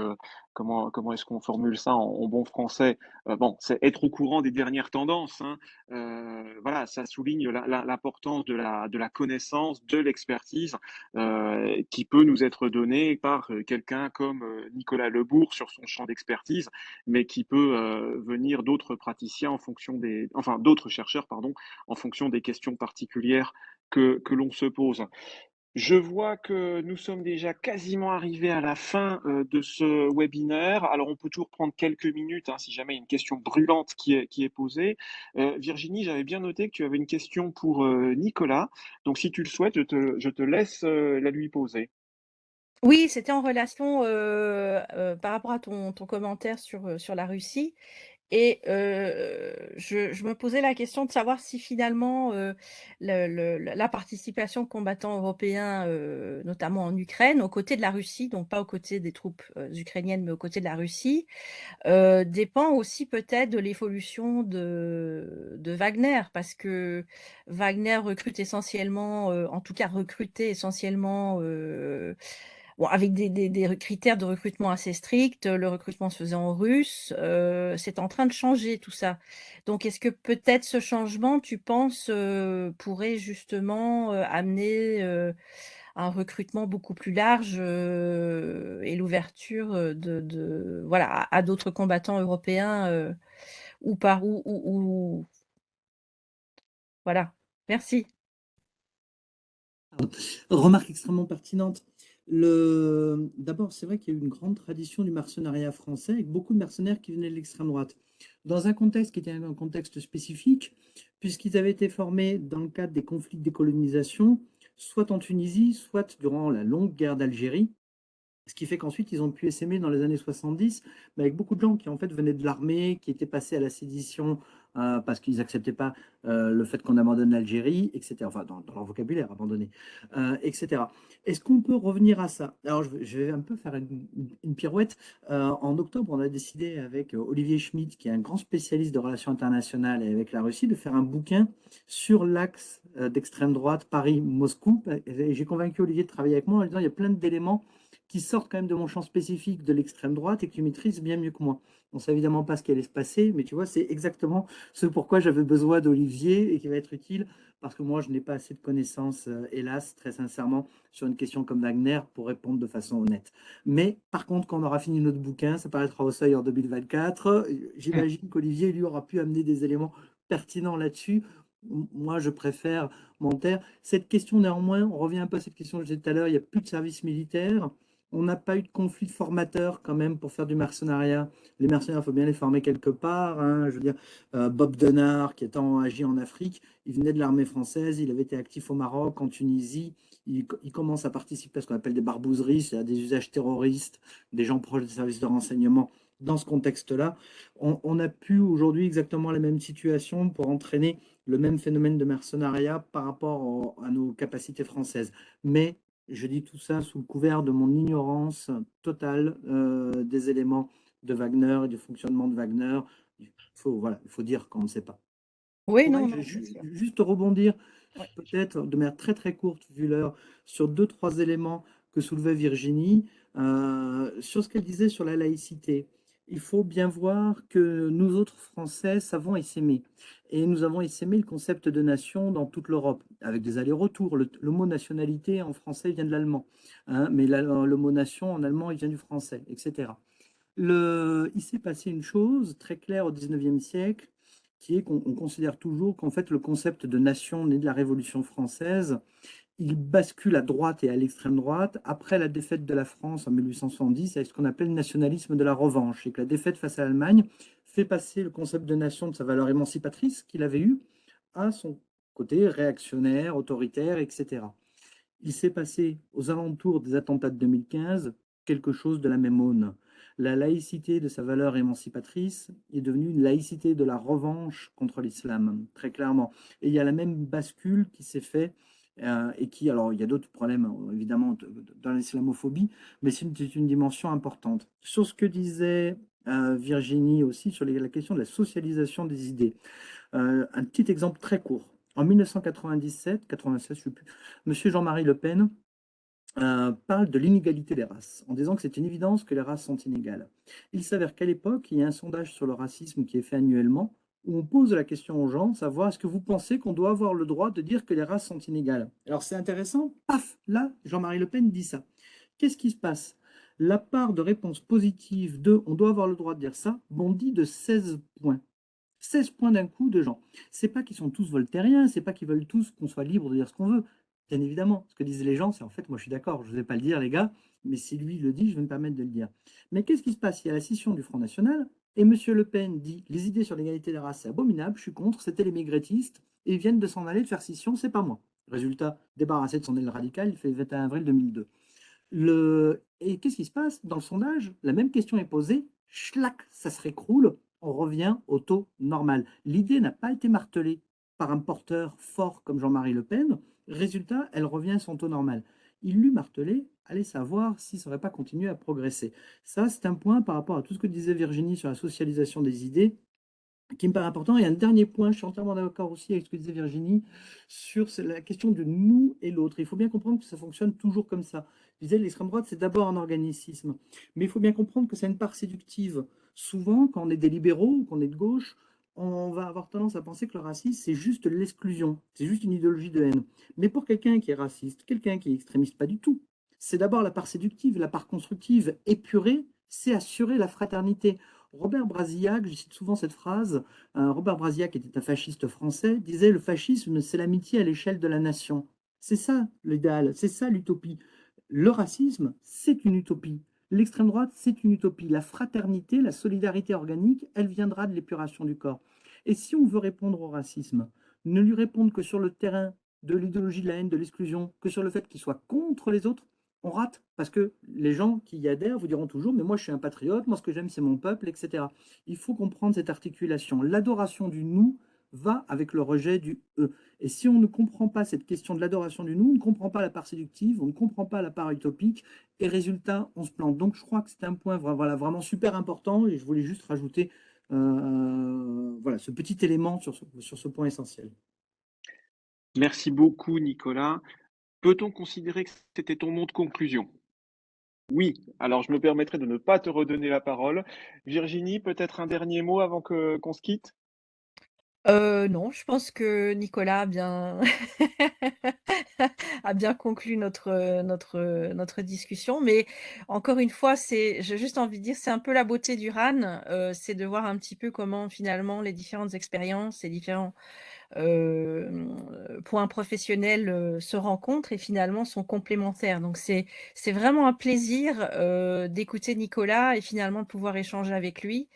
comment est-ce qu'on formule ça en bon français? Bon, c'est être au courant des dernières tendances, hein, voilà, ça souligne l'importance de la connaissance, de l'expertise, qui peut nous être donnée par, quelqu'un comme, Nicolas Lebourg sur son champ d'expertise, mais qui peut, venir d'autres praticiens en fonction d'autres chercheurs, pardon, en fonction des questions particulières que l'on se pose. Je vois que nous sommes déjà quasiment arrivés à la fin, de ce webinaire. Alors on peut toujours prendre quelques minutes, hein, si jamais il y a une question brûlante qui est posée. Virginie, j'avais bien noté que tu avais une question pour, Nicolas. Donc si tu le souhaites, je te laisse, la lui poser. Oui, c'était en relation, par rapport à ton commentaire sur la Russie et je me posais la question de savoir si finalement, la participation de combattants européens, notamment en Ukraine, aux côtés de la Russie, donc pas aux côtés des troupes, ukrainiennes, mais aux côtés de la Russie, dépend aussi peut-être de l'évolution de Wagner. Parce que Wagner recrute essentiellement, en tout cas recrutait essentiellement, bon, avec des critères de recrutement assez stricts, le recrutement se faisait en russe, c'est en train de changer tout ça. Donc est-ce que peut-être ce changement, tu penses, pourrait justement, amener, un recrutement beaucoup plus large, et l'ouverture, voilà, à d'autres combattants européens, ou pas? Ou voilà. Merci. Remarque extrêmement pertinente. D'abord, c'est vrai qu'il y a eu une grande tradition du mercenariat français avec beaucoup de mercenaires qui venaient de l'extrême droite. Dans un contexte qui était un contexte spécifique, puisqu'ils avaient été formés dans le cadre des conflits de décolonisation, soit en Tunisie, soit durant la longue guerre d'Algérie. Ce qui fait qu'ensuite, ils ont pu essaimer dans les années 70, mais avec beaucoup de gens qui en fait venaient de l'armée, qui étaient passés à la sédition parce qu'ils n'acceptaient pas le fait qu'on abandonne l'Algérie, etc. Enfin, dans leur vocabulaire, abandonner, etc. Est-ce qu'on peut revenir à ça? Alors, je vais un peu faire une pirouette. En octobre, on a décidé avec Olivier Schmitt, qui est un grand spécialiste de relations internationales et avec la Russie, de faire un bouquin sur l'axe d'extrême droite Paris-Moscou. Et j'ai convaincu Olivier de travailler avec moi en lui disant il y a plein d'éléments qui sortent quand même de mon champ spécifique de l'extrême droite et que tu maîtrises bien mieux que moi. On ne sait évidemment pas ce qui allait se passer, mais tu vois, c'est exactement ce pourquoi j'avais besoin d'Olivier et qui va être utile parce que moi, je n'ai pas assez de connaissances, hélas, très sincèrement, sur une question comme Wagner pour répondre de façon honnête. Mais par contre, quand on aura fini notre bouquin, ça paraîtra au seuil en 2024, j'imagine qu'Olivier, lui, aura pu amener des éléments pertinents là-dessus. Moi, je préfère m'en taire. Cette question, néanmoins, on revient un peu à cette question que j'ai dit tout à l'heure, il n'y a plus de service militaire. On n'a pas eu de conflit de formateurs quand même pour faire du mercenariat. Les mercenaires, il faut bien les former quelque part, hein. Je veux dire, Bob Denard, qui étant agi en Afrique, il venait de l'armée française, il avait été actif au Maroc, en Tunisie. Il commence à participer à ce qu'on appelle des barbouzeries, c'est-à-dire des usages terroristes, des gens proches des services de renseignement. Dans ce contexte-là, on a pu aujourd'hui exactement la même situation pour entraîner le même phénomène de mercenariat par rapport à nos capacités françaises. Mais je dis tout ça sous le couvert de mon ignorance totale des éléments de Wagner et du fonctionnement de Wagner. Voilà, il faut dire qu'on ne sait pas. Oui, Faudrait non, que non, je c'est sûr. juste rebondir, Ouais. peut-être de manière très très courte, vu l'heure, sur deux, trois éléments que soulevait Virginie, sur ce qu'elle disait sur la laïcité. Il faut bien voir que nous autres Français savons essaimer. Et nous avons essaimé le concept de nation dans toute l'Europe, avec des allers-retours. Le mot nationalité en français vient de l'allemand, hein, mais le mot nation en allemand, il vient du français, etc. Il s'est passé une chose très claire au 19e siècle, qui est qu'on considère toujours qu'en fait le concept de nation né de la Révolution française, il bascule à droite et à l'extrême droite après la défaite de la France en 1870 avec ce qu'on appelle le nationalisme de la revanche, et que la défaite face à l'Allemagne fait passer le concept de nation de sa valeur émancipatrice qu'il avait eu à son côté réactionnaire, autoritaire, etc. Il s'est passé aux alentours des attentats de 2015 quelque chose de la même aune. La laïcité de sa valeur émancipatrice est devenue une laïcité de la revanche contre l'islam, très clairement. Et il y a la même bascule qui s'est fait et qui, alors il y a d'autres problèmes évidemment dans l'islamophobie, mais c'est une dimension importante. Sur ce que disait Virginie aussi sur la question de la socialisation des idées. Un petit exemple très court. En 1997, 96, je ne sais plus, Monsieur Jean-Marie Le Pen parle de l'inégalité des races, en disant que c'est une évidence que les races sont inégales. Il s'avère qu'à l'époque, il y a un sondage sur le racisme qui est fait annuellement, où on pose la question aux gens, savoir est-ce que vous pensez qu'on doit avoir le droit de dire que les races sont inégales? Alors c'est intéressant, paf, là, Jean-Marie Le Pen dit ça. Qu'est-ce qui se passe? La part de réponse positive de on doit avoir le droit de dire ça bondit de 16 points. 16 points d'un coup de gens. C'est pas qu'ils sont tous voltairiens, c'est pas qu'ils veulent tous qu'on soit libre de dire ce qu'on veut. Bien évidemment, ce que disent les gens, c'est en fait, moi je suis d'accord, je ne vais pas le dire les gars, mais si lui le dit, je vais me permettre de le dire. Mais qu'est-ce qui se passe? Il y a la scission du Front National, et M. Le Pen dit, les idées sur l'égalité des races, c'est abominable, je suis contre, c'était les maigretistes, et ils viennent de s'en aller de faire scission, c'est pas moi. Résultat, débarrassé de son aile radicale, il fait le 21 avril 2002. Et qu'est-ce qui se passe? Dans le sondage, la même question est posée, schlac, ça se récroule, on revient au taux normal. L'idée n'a pas été martelée par un porteur fort comme Jean-Marie Le Pen. Résultat, elle revient à son taux normal. Il l'eût martelé, allez savoir si ça n'aurait pas continué à progresser. Ça, c'est un point par rapport à tout ce que disait Virginie sur la socialisation des idées qui me paraît important. Et un dernier point, je suis entièrement d'accord aussi avec ce que disait Virginie, sur la question de nous et l'autre. Il faut bien comprendre que ça fonctionne toujours comme ça. Je disais, l'extrême droite, c'est d'abord un organicisme. Mais il faut bien comprendre que c'est une part séductive. Souvent, quand on est des libéraux ou qu'on est de gauche, on va avoir tendance à penser que le racisme, c'est juste l'exclusion. C'est juste une idéologie de haine. Mais pour quelqu'un qui est raciste, quelqu'un qui est extrémiste, pas du tout. C'est d'abord la part séductive, la part constructive, épurée, c'est assurer la fraternité. Robert Brasillac, je cite souvent cette phrase, Robert Brasillac était un fasciste français, disait le fascisme, c'est l'amitié à l'échelle de la nation. C'est ça l'idéal, c'est ça l'utopie. Le racisme, c'est une utopie. L'extrême droite, c'est une utopie. La fraternité, la solidarité organique, elle viendra de l'épuration du corps. Et si on veut répondre au racisme, ne lui répondre que sur le terrain de l'idéologie de la haine, de l'exclusion, que sur le fait qu'il soit contre les autres, on rate parce que les gens qui y adhèrent vous diront toujours, mais moi je suis un patriote, moi ce que j'aime c'est mon peuple, etc. Il faut comprendre cette articulation. L'adoration du nous va avec le rejet du eux. Et si on ne comprend pas cette question de l'adoration du nous, on ne comprend pas la part séductive, on ne comprend pas la part utopique, et résultat, on se plante. Donc je crois que c'est un point voilà, vraiment super important, et je voulais juste rajouter voilà, ce petit élément sur ce point essentiel. Merci beaucoup, Nicolas. Peut-on considérer que c'était ton mot de conclusion? Oui, alors je me permettrai de ne pas te redonner la parole. Virginie, peut-être un dernier mot avant qu'on se quitte? Non, je pense que Nicolas a bien a bien conclu notre discussion, mais encore une fois, j'ai juste envie de dire, c'est un peu la beauté du RAN, c'est de voir un petit peu comment finalement les différentes expériences, les différents points professionnels, se rencontrent et finalement sont complémentaires. Donc c'est vraiment un plaisir, d'écouter Nicolas et finalement de pouvoir échanger avec lui,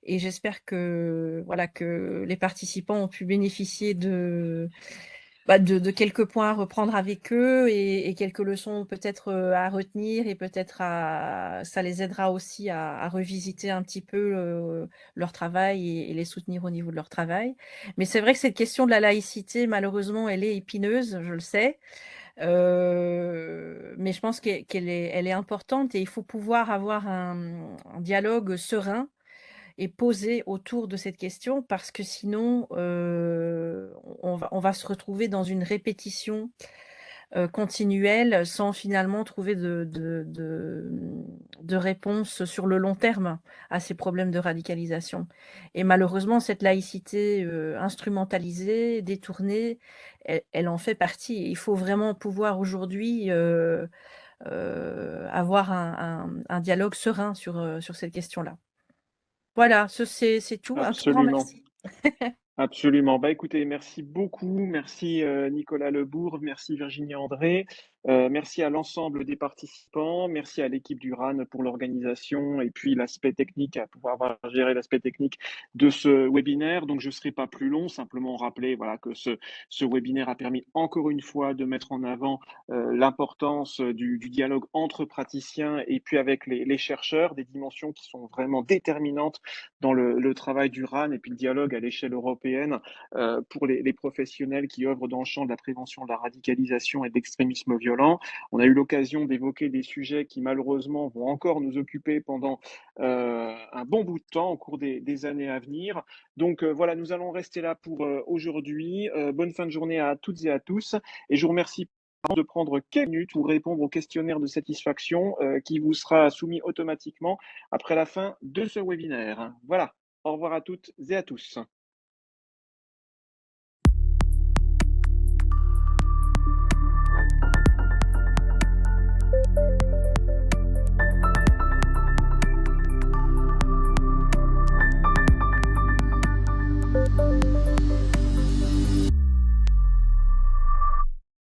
et j'espère que, voilà, que les participants ont pu bénéficier de quelques points à reprendre avec eux, et quelques leçons peut-être, à retenir, et peut-être ça les aidera aussi à revisiter un petit peu, leur travail, et les soutenir au niveau de leur travail. Mais c'est vrai que cette question de la laïcité, malheureusement, elle est épineuse, je le sais, mais je pense elle est importante, et il faut pouvoir avoir un dialogue serein et posé autour de cette question, parce que sinon, on va se retrouver dans une répétition, continuelle, sans finalement trouver de réponse sur le long terme à ces problèmes de radicalisation. Et malheureusement, cette laïcité, instrumentalisée, détournée, elle en fait partie. Il faut vraiment pouvoir aujourd'hui, avoir un dialogue serein sur cette question-là. Voilà, c'est tout. Un tout grand Absolument. merci. Absolument. Bah, écoutez, merci beaucoup. Merci, Nicolas Lebourg, merci Virginie André, merci à l'ensemble des participants, merci à l'équipe du RAN pour l'organisation et puis l'aspect technique, à pouvoir avoir géré l'aspect technique de ce webinaire. Donc je ne serai pas plus long, simplement rappeler, voilà, que ce webinaire a permis encore une fois de mettre en avant, l'importance, du dialogue entre praticiens et puis avec les chercheurs, des dimensions qui sont vraiment déterminantes dans le travail du RAN et puis le dialogue à l'échelle européenne, pour les professionnels qui œuvrent dans le champ de la prévention de la radicalisation et de l'extrémisme violent. On a eu l'occasion d'évoquer des sujets qui malheureusement vont encore nous occuper pendant un bon bout de temps au cours des années à venir. Donc voilà, nous allons rester là pour aujourd'hui. Bonne fin de journée à toutes et à tous, et je vous remercie de prendre quelques minutes pour répondre au questionnaire de satisfaction qui vous sera soumis automatiquement après la fin de ce webinaire. Voilà, au revoir à toutes et à tous.